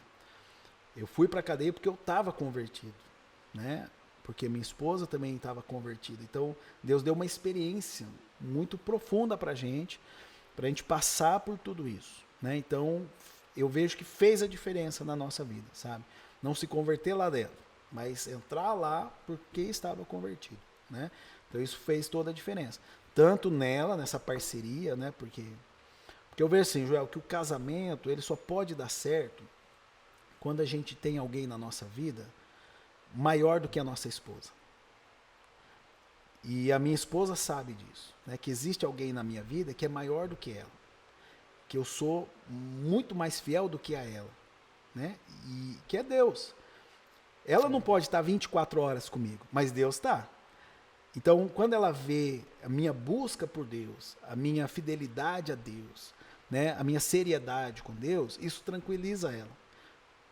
Eu fui para a cadeia porque eu estava convertido, né? porque minha esposa também estava convertida. Então, Deus deu uma experiência muito profunda para a gente passar por tudo isso, né? Então, eu vejo que fez a diferença na nossa vida, sabe? Não se converter lá dentro, mas entrar lá porque estava convertido, né? Então, isso fez toda a diferença. Tanto nela, nessa parceria, né? Porque eu vejo assim, Joel, que o casamento, ele só pode dar certo quando a gente tem alguém na nossa vida maior do que a nossa esposa. E a minha esposa sabe disso, né? Que existe alguém na minha vida que é maior do que ela. Que eu sou muito mais fiel do que a ela, né? E que é Deus. Ela não pode estar 24 horas comigo, mas Deus está. Então, quando ela vê a minha busca por Deus, a minha fidelidade a Deus, né, a minha seriedade com Deus, isso tranquiliza ela.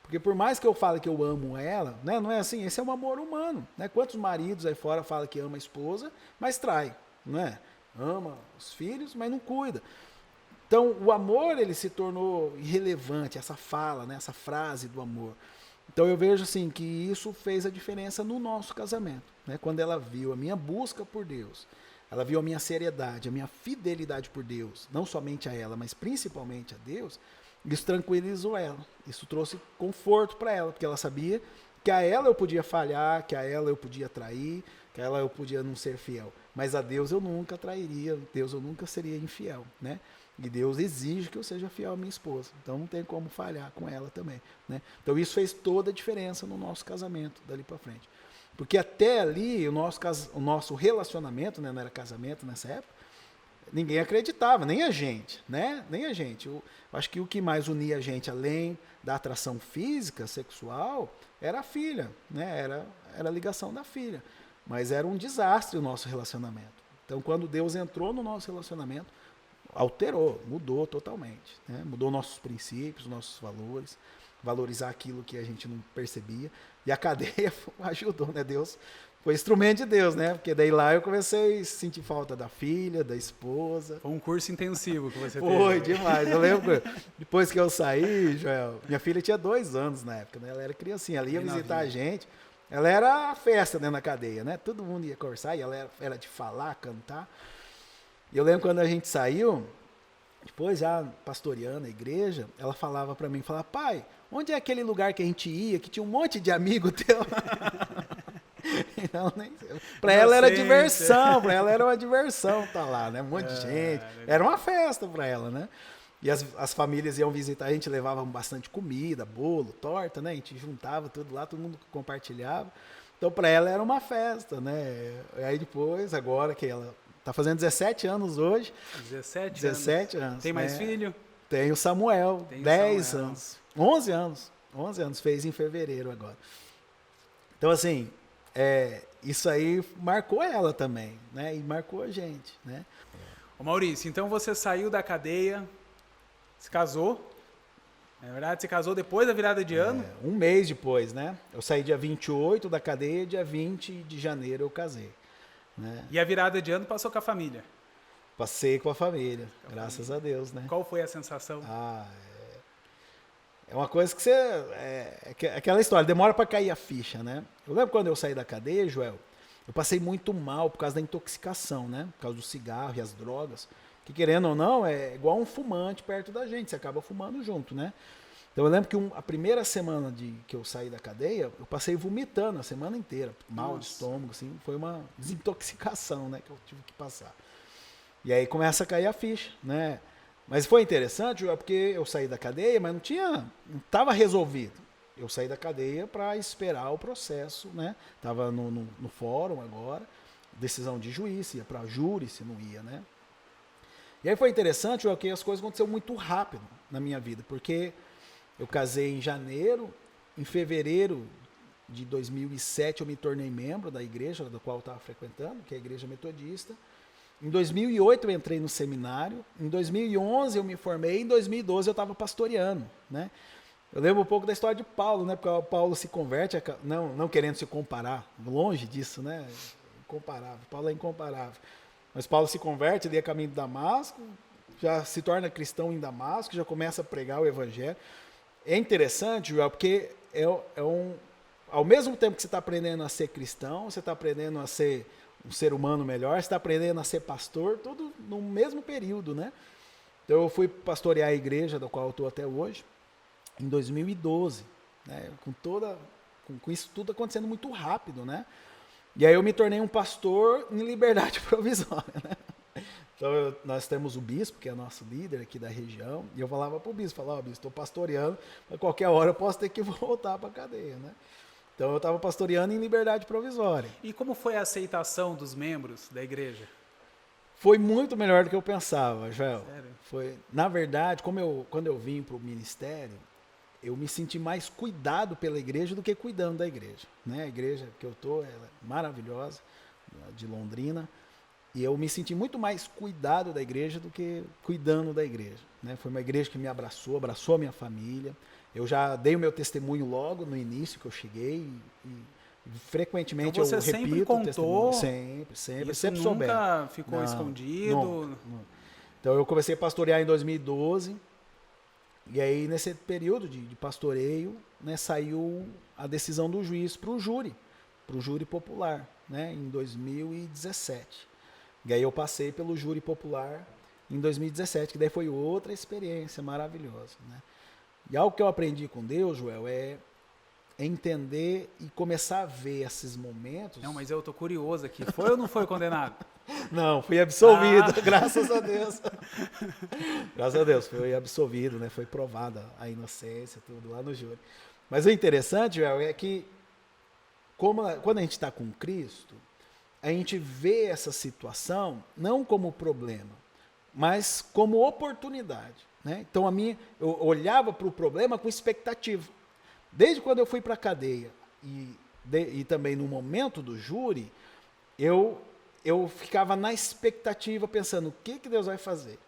Porque por mais que eu fale que eu amo ela, né, não é assim, esse é um amor humano. Né? Quantos maridos aí fora falam que ama a esposa, mas trai, não é? Ama os filhos, mas não cuida. Então, o amor, ele se tornou irrelevante, essa fala, né, essa frase do amor. Então, eu vejo assim que isso fez a diferença no nosso casamento. Né? Quando ela viu a minha busca por Deus, ela viu a minha seriedade, a minha fidelidade por Deus, não somente a ela, mas principalmente a Deus, isso tranquilizou ela. Isso trouxe conforto para ela, porque ela sabia que a ela eu podia falhar, que a ela eu podia trair, que a ela eu podia não ser fiel. Mas a Deus eu nunca trairia, Deus eu nunca seria infiel, né? E Deus exige que eu seja fiel à minha esposa. Então não tem como falhar com ela também, né? Então isso fez toda a diferença no nosso casamento, dali para frente. Porque até ali, o nosso relacionamento, né, não era casamento nessa época, ninguém acreditava, nem a gente, né? Nem a gente. Eu acho que o que mais unia a gente, além da atração física, sexual, era a filha, né? Era a ligação da filha. Mas era um desastre o nosso relacionamento. Então, quando Deus entrou no nosso relacionamento, alterou, mudou totalmente, né? Mudou nossos princípios, nossos valores, valorizar aquilo que a gente não percebia. E a cadeia ajudou, né? Deus foi instrumento de Deus, né? Porque daí lá eu comecei a sentir falta da filha, da esposa. Foi um curso intensivo que você teve. Foi teve. Demais. Eu lembro, depois que eu saí, Joel, minha filha tinha 2 anos na época, né? Ela era criancinha, ela ia visitar a gente. Ela era a festa dentro da cadeia, né? Todo mundo ia conversar e ela era de falar, cantar. E eu lembro quando a gente saiu, depois já pastoreando a igreja, ela falava para mim, falava, pai, onde é aquele lugar que a gente ia, que tinha um monte de amigo teu? Então, para ela era diversão, para ela era uma diversão estar lá, né? Um monte de gente. Era uma festa para ela, né? E as famílias iam visitar, a gente levava bastante comida, bolo, torta, né? A gente juntava tudo lá, todo mundo compartilhava. Então, para ela era uma festa, né? E aí depois, agora que ela tá fazendo 17 anos hoje. 17 anos. Tem mais filho? Tem o Samuel, 10 anos. 11 anos. 11 anos, fez em fevereiro agora. Então, assim, isso aí marcou ela também, né? E marcou a gente, né? Ô Maurício, então você saiu da cadeia, se casou. Na verdade, você casou depois da virada de ano? Um mês depois, né? Eu saí dia 28 da cadeia, dia 20 de janeiro eu casei. Né? E a virada de ano passou com a família? Passei com a família, graças a Deus, né? Qual foi a sensação? É uma coisa que você... É aquela história, demora para cair a ficha, né? Eu lembro quando eu saí da cadeia, Joel, eu passei muito mal por causa da intoxicação, né? Por causa do cigarro e as drogas. Que querendo ou não, é igual um fumante perto da gente, você acaba fumando junto, né? Então eu lembro que a primeira semana que eu saí da cadeia, eu passei vomitando a semana inteira, mal de estômago, assim, foi uma desintoxicação, né, que eu tive que passar. E aí começa a cair a ficha, né? Mas foi interessante, porque eu saí da cadeia, mas não estava resolvido. Eu saí da cadeia para esperar o processo, né? Estava no fórum agora, decisão de juiz, se ia para júri, se não ia, né? E aí foi interessante, porque as coisas aconteceram muito rápido na minha vida, porque eu casei em janeiro, em fevereiro de 2007 eu me tornei membro da igreja da qual eu estava frequentando, que é a Igreja Metodista. Em 2008 eu entrei no seminário, em 2011 eu me formei, em 2012 eu estava pastoreando, né? Eu lembro um pouco da história de Paulo, né? Porque o Paulo se converte, não querendo se comparar, longe disso, né? Incomparável, Paulo é incomparável. Mas Paulo se converte, ele é caminho de Damasco, já se torna cristão em Damasco, já começa a pregar o evangelho. É interessante, Joel, porque ao mesmo tempo que você está aprendendo a ser cristão, você está aprendendo a ser um ser humano melhor, você está aprendendo a ser pastor, tudo no mesmo período, né? Então eu fui pastorear a igreja da qual eu estou até hoje, em 2012, né? Com isso tudo acontecendo muito rápido, né? E aí eu me tornei um pastor em liberdade provisória, né? Então nós temos o bispo, que é nosso líder aqui da região, e eu falava para o bispo, bispo, estou pastoreando, a qualquer hora eu posso ter que voltar para a cadeia, né? Então eu estava pastoreando em liberdade provisória. E como foi a aceitação dos membros da igreja? Foi muito melhor do que eu pensava, Joel. Sério? Na verdade, quando eu vim para o ministério, eu me senti mais cuidado pela igreja do que cuidando da igreja, né? A igreja que eu estou, ela é maravilhosa, de Londrina, e eu me senti muito mais cuidado da igreja do que cuidando da igreja, né? Foi uma igreja que me abraçou a minha família. Eu já dei o meu testemunho logo no início que eu cheguei e frequentemente então você eu sempre repito contou, o testemunho. Sempre, isso sempre nunca souber. ficou escondido? Nunca. Então eu comecei a pastorear em 2012, e aí nesse período de pastoreio, né, saiu a decisão do juiz para o júri popular, né, em 2017. E aí eu passei pelo júri popular em 2017, que daí foi outra experiência maravilhosa, né? E algo que eu aprendi com Deus, Joel, é entender e começar a ver esses momentos. Não, mas eu tô curioso aqui. Foi ou não foi condenado? Não, fui absolvido, graças a Deus. Graças a Deus, fui absolvido, né? Foi provada a inocência, tudo lá no júri. Mas o interessante, Joel, é que quando a gente está com Cristo, a gente vê essa situação não como problema, mas como oportunidade, né? Então eu olhava para o problema com expectativa. Desde quando eu fui para a cadeia e também no momento do júri, eu ficava na expectativa pensando, o que Deus vai fazer?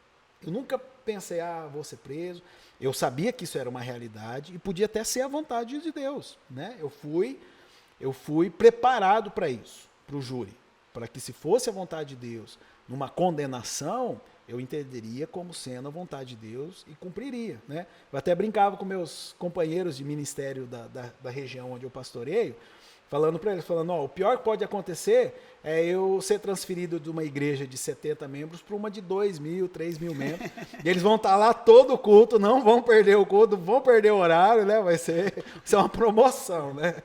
Eu nunca pensei, vou ser preso. Eu sabia que isso era uma realidade e podia até ser a vontade de Deus, né? Eu fui preparado para isso, para o júri, para que se fosse a vontade de Deus numa condenação, eu entenderia como sendo a vontade de Deus e cumpriria, né? Eu até brincava com meus companheiros de ministério da região onde eu pastoreio, falando para eles, o pior que pode acontecer é eu ser transferido de uma igreja de 70 membros para uma de 2.000, 3.000 membros, e eles vão estar lá todo o culto, não vão perder o culto, vão perder o horário, né? Vai ser uma promoção, né?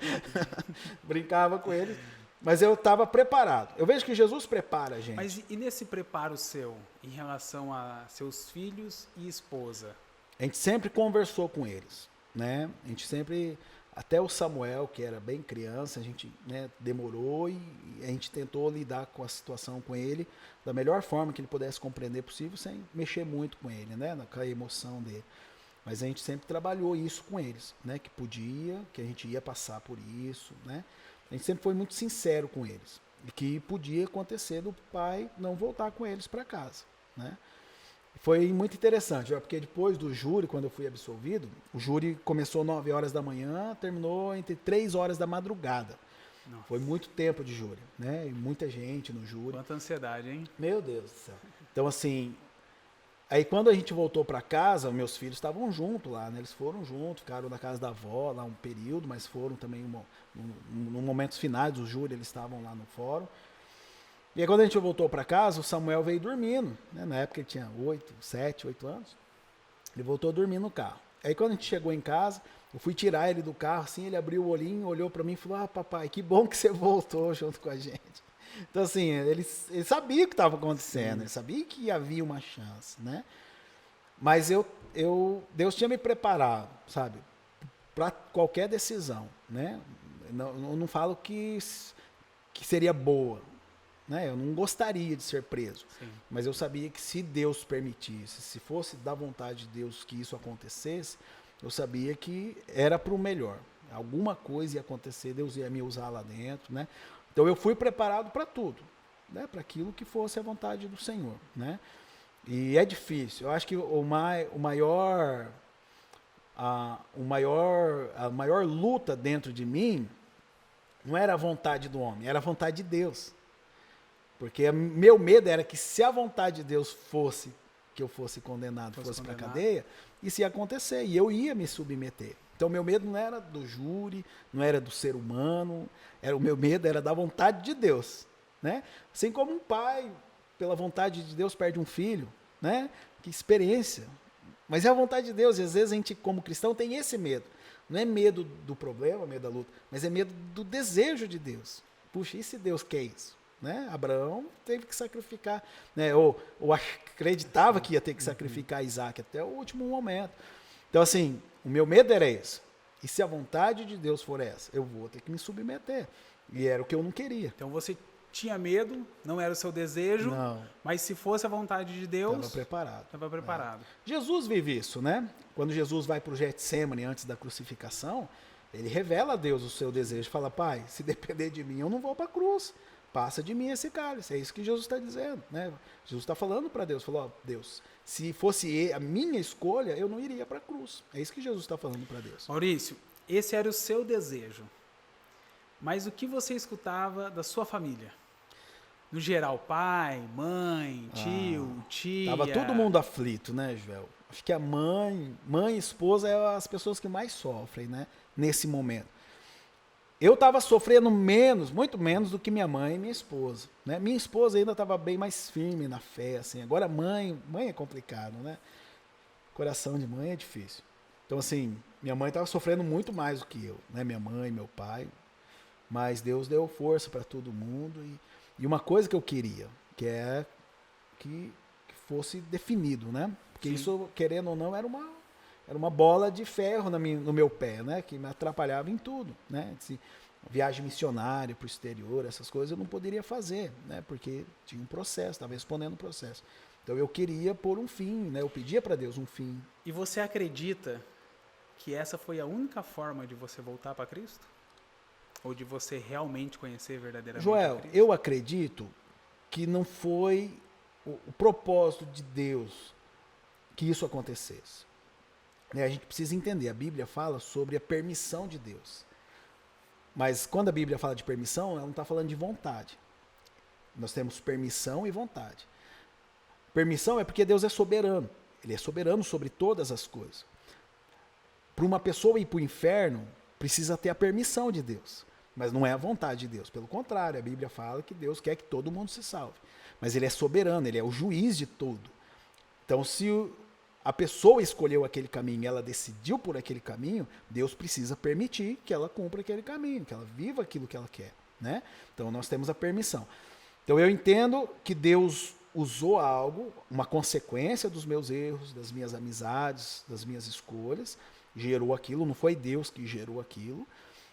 Brincava com eles. Mas eu estava preparado. Eu vejo que Jesus prepara a gente. Mas e nesse preparo seu, em relação a seus filhos e esposa? A gente sempre conversou com eles, né? A gente sempre, até o Samuel, que era bem criança, a gente, né, demorou e a gente tentou lidar com a situação com ele da melhor forma que ele pudesse compreender possível, sem mexer muito com ele, né? Com a emoção dele. Mas a gente sempre trabalhou isso com eles, né? Que a gente ia passar por isso, né? A gente sempre foi muito sincero com eles. E que podia acontecer do pai não voltar com eles para casa, né? Foi muito interessante, porque depois do júri, quando eu fui absolvido, o júri começou 9 horas da manhã, terminou entre 3 horas da madrugada. Nossa. Foi muito tempo de júri, né? E muita gente no júri. Quanta ansiedade, hein? Meu Deus do céu. Então, assim, aí quando a gente voltou para casa, meus filhos estavam juntos lá, né? Eles foram juntos, ficaram na casa da avó lá um período, mas foram também no momentos finais do júri, eles estavam lá no fórum. E aí quando a gente voltou para casa, o Samuel veio dormindo, né? Na época ele tinha 7, 8 anos. Ele voltou a dormir no carro. Aí quando a gente chegou em casa, eu fui tirar ele do carro, assim, ele abriu o olhinho, olhou para mim e falou, papai, que bom que você voltou junto com a gente. Então, assim, ele sabia o que estava acontecendo, ele sabia que havia uma chance, né? Mas Deus tinha me preparado, sabe, para qualquer decisão, né? Eu não falo que seria boa, né? Eu não gostaria de ser preso, sim, mas eu sabia que se Deus permitisse, se fosse da vontade de Deus que isso acontecesse, eu sabia que era para o melhor. Alguma coisa ia acontecer, Deus ia me usar lá dentro, né? Então eu fui preparado para tudo, né? Para aquilo que fosse a vontade do Senhor, né? E é difícil. Eu acho que a maior luta dentro de mim não era a vontade do homem, era a vontade de Deus. Porque meu medo era que se a vontade de Deus fosse que eu fosse condenado, fosse para a cadeia, isso ia acontecer e eu ia me submeter. Então, meu medo não era do júri, não era do ser humano, o meu medo era da vontade de Deus, né? Assim como um pai, pela vontade de Deus, perde um filho, né? Que experiência. Mas é a vontade de Deus, e às vezes a gente, como cristão, tem esse medo. Não é medo do problema, medo da luta, mas é medo do desejo de Deus. Puxa, e se Deus quer isso? Né? Abraão teve que sacrificar, né? ou acreditava que ia ter que sacrificar Isaac até o último momento. Então, assim, o meu medo era esse. E se a vontade de Deus for essa, eu vou ter que me submeter. E era o que eu não queria. Então você tinha medo, não era o seu desejo, Não. mas se fosse a vontade de Deus, Estava preparado. estava preparado. Jesus vive isso, né? Quando Jesus vai para o Getsêmani antes da crucificação, ele revela a Deus o seu desejo. Fala, pai, se depender de mim, eu não vou para a cruz. Passa de mim esse cálice. É isso que Jesus está dizendo, né? Jesus está falando para Deus. Falou, ó, Deus, se fosse a minha escolha, eu não iria para a cruz. É isso que Jesus está falando para Deus. Maurício, esse era o seu desejo. Mas o que você escutava da sua família? No geral, pai, mãe, tio, tia. Tava todo mundo aflito, né, Joel? Acho que a mãe e esposa é as pessoas que mais sofrem, né, nesse momento. Eu estava sofrendo menos, muito menos do que minha mãe e minha esposa, né? Minha esposa ainda estava bem mais firme na fé, assim. Agora mãe é complicado, né? Coração de mãe é difícil. Então, assim, minha mãe estava sofrendo muito mais do que eu, né? Minha mãe, meu pai. Mas Deus deu força para todo mundo. E uma coisa que eu queria, que é que fosse definido, né? Porque Sim. isso, querendo ou não, era uma bola de ferro no meu pé, né? Que me atrapalhava em tudo, né? Viagem missionária para o exterior, essas coisas eu não poderia fazer, né? Porque tinha um processo, estava respondendo um processo. Então eu queria pôr um fim, né? Eu pedia para Deus um fim. E você acredita que essa foi a única forma de você voltar para Cristo? Ou de você realmente conhecer verdadeiramente Joel, Cristo? eu acredito que não foi o propósito de Deus que isso acontecesse. A gente precisa entender, a Bíblia fala sobre a permissão de Deus. Mas quando a Bíblia fala de permissão, ela não está falando de vontade. Nós temos permissão e vontade. Permissão é porque Deus é soberano. Ele é soberano sobre todas as coisas. Para uma pessoa ir para o inferno, precisa ter a permissão de Deus. Mas não é a vontade de Deus. Pelo contrário, a Bíblia fala que Deus quer que todo mundo se salve. Mas ele é soberano, ele é o juiz de tudo. Então, se a pessoa escolheu aquele caminho, ela decidiu por aquele caminho, Deus precisa permitir que ela cumpra aquele caminho, que ela viva aquilo que ela quer, né? Então nós temos a permissão. Então eu entendo que Deus usou algo, uma consequência dos meus erros, das minhas amizades, das minhas escolhas, gerou aquilo, não foi Deus que gerou aquilo,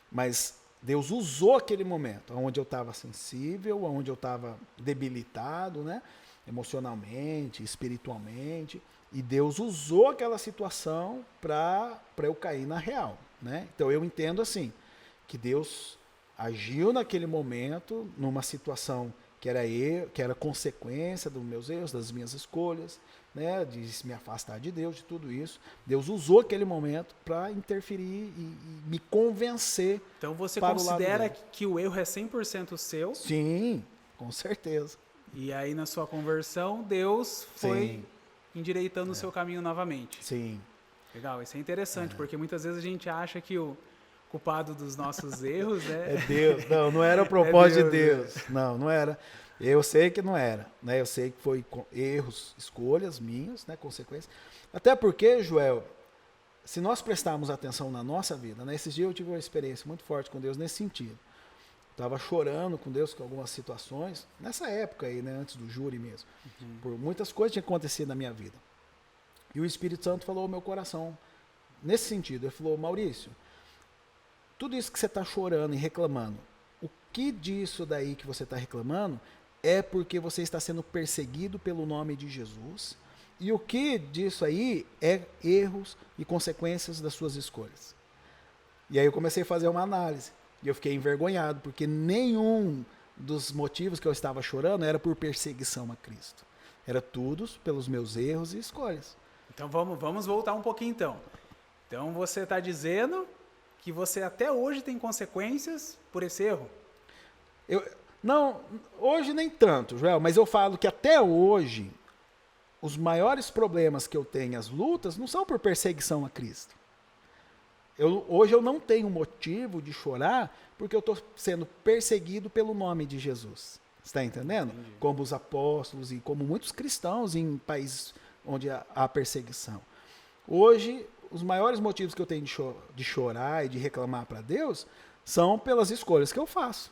mas Deus usou aquele momento, onde eu estava sensível, onde eu estava debilitado, né? Emocionalmente, espiritualmente, e Deus usou aquela situação para eu cair na real, né? Então eu entendo assim, que Deus agiu naquele momento, numa situação que era consequência dos meus erros, das minhas escolhas, né? De me afastar de Deus, de tudo isso. Deus usou aquele momento para interferir e me convencer. Então você para o lado considera dele. que o erro é 100% seu? Sim, com certeza. E aí na sua conversão, Deus foi Sim. endireitando o seu caminho novamente. Sim. Legal, isso é interessante, porque muitas vezes a gente acha que o culpado dos nossos erros É Deus. Não, não era o propósito de Deus. Não era. Eu sei que não era, né? Eu sei que foi erros, escolhas minhas, né? Consequências. Até porque, Joel, se nós prestarmos atenção na nossa vida, né? Esses dias eu tive uma experiência muito forte com Deus nesse sentido. Estava chorando com Deus com algumas situações, nessa época aí, né? Antes do júri mesmo. Por muitas coisas que tinham acontecido na minha vida. E o Espírito Santo falou ao meu coração, nesse sentido. Ele falou, Maurício, tudo isso que você está chorando e reclamando, o que disso daí que você está reclamando é porque você está sendo perseguido pelo nome de Jesus, e o que disso aí é erros e consequências das suas escolhas. E aí eu comecei a fazer uma análise, e eu fiquei envergonhado, porque nenhum dos motivos que eu estava chorando era por perseguição a Cristo. Era tudo pelos meus erros e escolhas. Então vamos voltar um pouquinho então. Então você está dizendo que você até hoje tem consequências por esse erro? Não, hoje nem tanto, Joel, mas eu falo que até hoje os maiores problemas que eu tenho, as lutas, não são por perseguição a Cristo. Hoje eu não tenho motivo de chorar porque eu estou sendo perseguido pelo nome de Jesus. Está entendendo? Entendi. Como os apóstolos e como muitos cristãos em países onde há perseguição. Hoje, os maiores motivos que eu tenho de chorar e de reclamar para Deus são pelas escolhas que eu faço,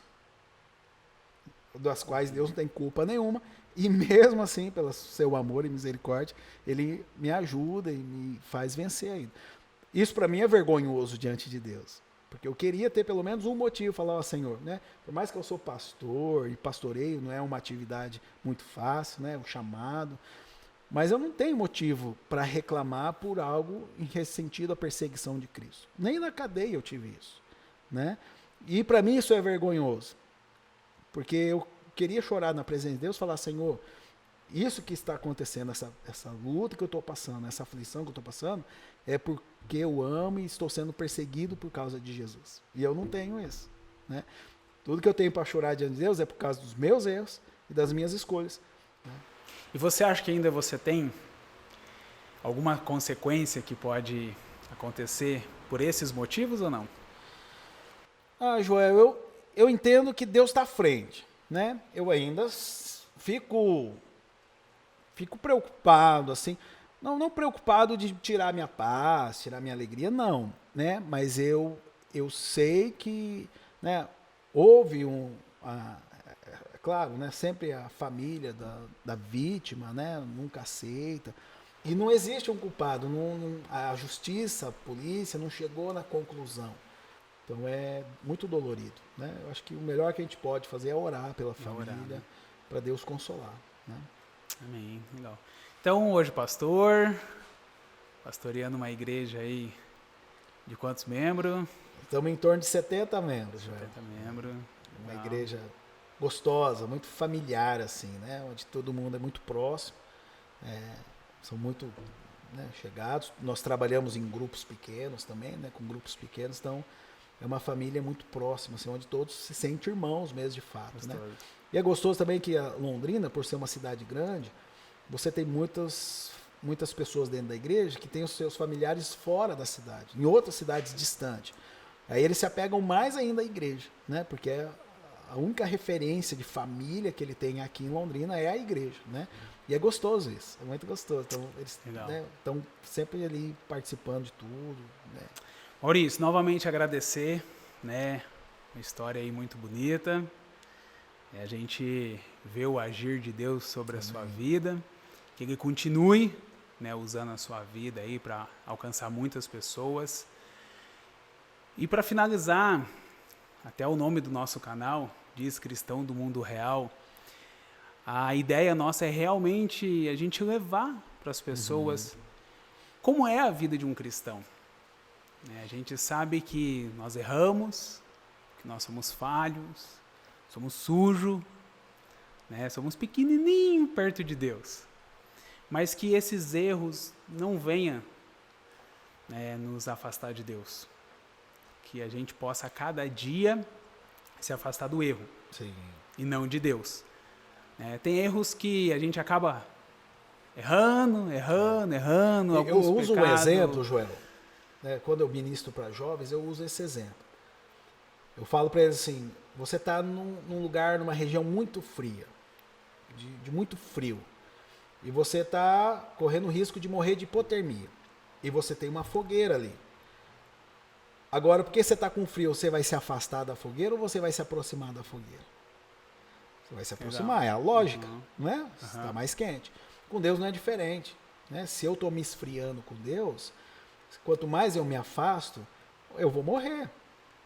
das quais Deus não tem culpa nenhuma, e mesmo assim, pelo seu amor e misericórdia, Ele me ajuda e me faz vencer ainda. Isso para mim é vergonhoso diante de Deus, porque eu queria ter pelo menos um motivo, falar, ó Senhor, né? Por mais que eu sou pastor, e pastoreio não é uma atividade muito fácil, né? O chamado, mas eu não tenho motivo para reclamar por algo em sentido à perseguição de Cristo. Nem na cadeia eu tive isso, né? E para mim isso é vergonhoso, porque eu queria chorar na presença de Deus, falar, Senhor, isso que está acontecendo, essa luta que eu estou passando, essa aflição que eu estou passando, é porque eu amo e estou sendo perseguido por causa de Jesus. E eu não tenho isso, né? Tudo que eu tenho para chorar diante de Deus é por causa dos meus erros e das minhas escolhas, né? E você acha que ainda você tem alguma consequência que pode acontecer por esses motivos ou não? Ah, Joel, eu entendo que Deus está à frente, né? Eu ainda fico preocupado, assim, não preocupado de tirar minha paz, tirar minha alegria, não, né? Mas eu sei que, né, houve é claro, né, sempre a família da vítima, né, nunca aceita, e não existe um culpado, a justiça, a polícia não chegou na conclusão. Então é muito dolorido, né? Eu acho que o melhor que a gente pode fazer é orar pela família, né? para Deus consolar, né? Amém, legal. Então, hoje, pastoreando uma igreja aí de quantos membros? Estamos em torno de 70 membros, Joel. 70 membros. Uma Legal. igreja gostosa, muito familiar, assim, né? Onde todo mundo é muito próximo, são muito, né, chegados. Nós trabalhamos em grupos pequenos também, né? Com grupos pequenos, então é uma família muito próxima, assim, onde todos se sentem irmãos mesmo, de fato, né? Gostoso. E é gostoso também que a Londrina, por ser uma cidade grande, você tem muitas pessoas dentro da igreja que têm os seus familiares fora da cidade, em outras cidades distantes. Aí eles se apegam mais ainda à igreja, né? Porque a única referência de família que ele tem aqui em Londrina é a igreja, né? E é gostoso isso, é muito gostoso. Então eles, né, estão sempre ali participando de tudo, né? Maurício, novamente agradecer, né? Uma história aí muito bonita. A gente vê o agir de Deus sobre a sua vida, que Ele continue, né, usando a sua vida aí para alcançar muitas pessoas. E para finalizar, até o nome do nosso canal diz Cristão do Mundo Real. A ideia nossa é realmente a gente levar para as pessoas como é a vida de um cristão. A gente sabe que nós erramos, que nós somos falhos, somos sujos, né? Somos pequenininho perto de Deus. Mas que esses erros não venham, né, nos afastar de Deus. Que a gente possa a cada dia se afastar do erro. Sim. E não de Deus. Tem erros que a gente acaba errando. Eu uso um exemplo, Joel. Quando eu ministro para jovens, eu uso esse exemplo. Eu falo para eles assim, você está num lugar, numa região muito fria, de muito frio, e você está correndo o risco de morrer de hipotermia, e você tem uma fogueira ali. Agora, porque você está com frio, você vai se afastar da fogueira ou você vai se aproximar da fogueira? Você vai se aproximar, é a lógica, não é? Está mais quente. Com Deus não é diferente, né? Se eu estou me esfriando com Deus, quanto mais eu me afasto, eu vou morrer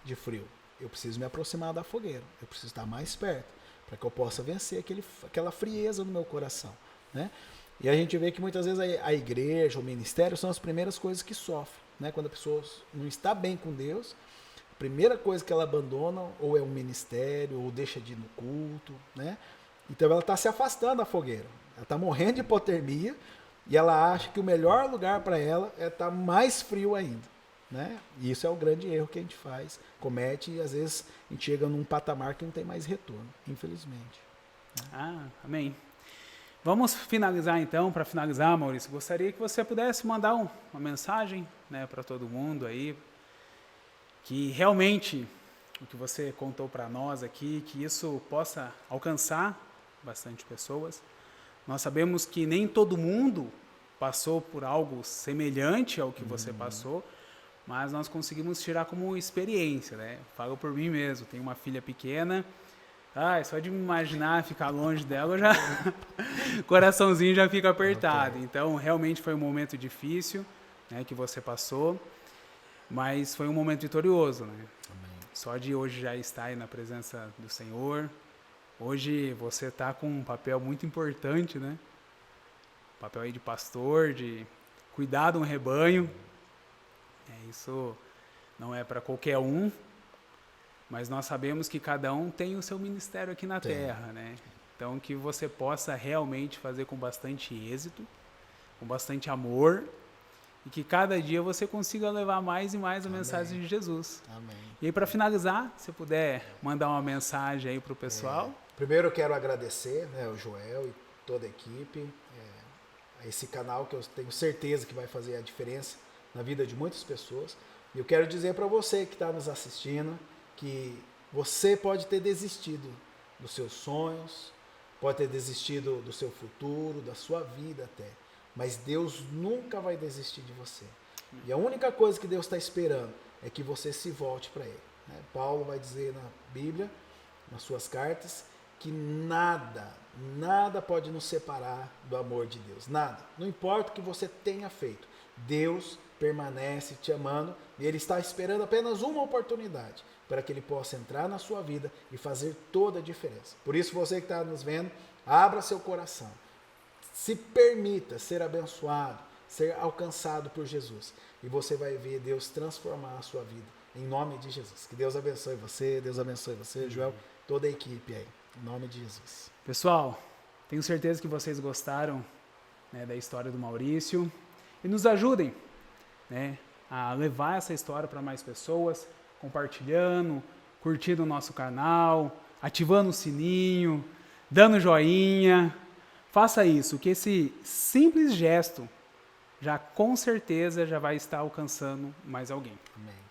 de frio. Eu preciso me aproximar da fogueira, eu preciso estar mais perto, para que eu possa vencer aquela frieza no meu coração, né? E a gente vê que muitas vezes a igreja, o ministério, são as primeiras coisas que sofrem, né? Quando a pessoa não está bem com Deus, a primeira coisa que ela abandona ou é um ministério, ou deixa de ir no culto, né? Então ela está se afastando da fogueira, ela está morrendo de hipotermia, e ela acha que o melhor lugar para ela é estar mais frio ainda, né? E isso é o grande erro que a gente comete, e às vezes a gente chega num patamar que não tem mais retorno, infelizmente. Amém. Vamos finalizar então. Para finalizar, Maurício, gostaria que você pudesse mandar uma mensagem, né, para todo mundo aí, que realmente o que você contou para nós aqui, que isso possa alcançar bastante pessoas. Nós sabemos que nem todo mundo passou por algo semelhante ao que você passou, mas nós conseguimos tirar como experiência, né? Falo por mim mesmo, tenho uma filha pequena, só de me imaginar ficar longe dela, já o coraçãozinho já fica apertado. Ok. Então, realmente foi um momento difícil, né, que você passou, mas foi um momento vitorioso, né? Amém. Só de hoje já estar aí na presença do Senhor. Hoje você está com um papel muito importante, né? Papel aí de pastor, de cuidar de um rebanho. Isso não é para qualquer um, mas nós sabemos que cada um tem o seu ministério aqui na terra, né? Então que você possa realmente fazer com bastante êxito, com bastante amor, e que cada dia você consiga levar mais e mais a mensagem de Jesus. Amém. E aí, para finalizar, se puder mandar uma mensagem aí para o pessoal. Primeiro eu quero agradecer, né, o Joel e toda a equipe, a esse canal que eu tenho certeza que vai fazer a diferença na vida de muitas pessoas. E eu quero dizer para você que está nos assistindo que você pode ter desistido dos seus sonhos, pode ter desistido do seu futuro, da sua vida até, mas Deus nunca vai desistir de você. E a única coisa que Deus está esperando é que você se volte para Ele, né? Paulo vai dizer na Bíblia, nas suas cartas, que nada pode nos separar do amor de Deus. Nada. Não importa o que você tenha feito. Deus permanece te amando e Ele está esperando apenas uma oportunidade para que Ele possa entrar na sua vida e fazer toda a diferença. Por isso, você que está nos vendo, abra seu coração. Se permita ser abençoado, ser alcançado por Jesus. E você vai ver Deus transformar a sua vida. Em nome de Jesus. Que Deus abençoe você, Joel, toda a equipe aí. Em nome de Jesus. Pessoal, tenho certeza que vocês gostaram, né, da história do Maurício. E nos ajudem, né, a levar essa história para mais pessoas, compartilhando, curtindo o nosso canal, ativando o sininho, dando joinha. Faça isso, que esse simples gesto já com certeza já vai estar alcançando mais alguém. Amém.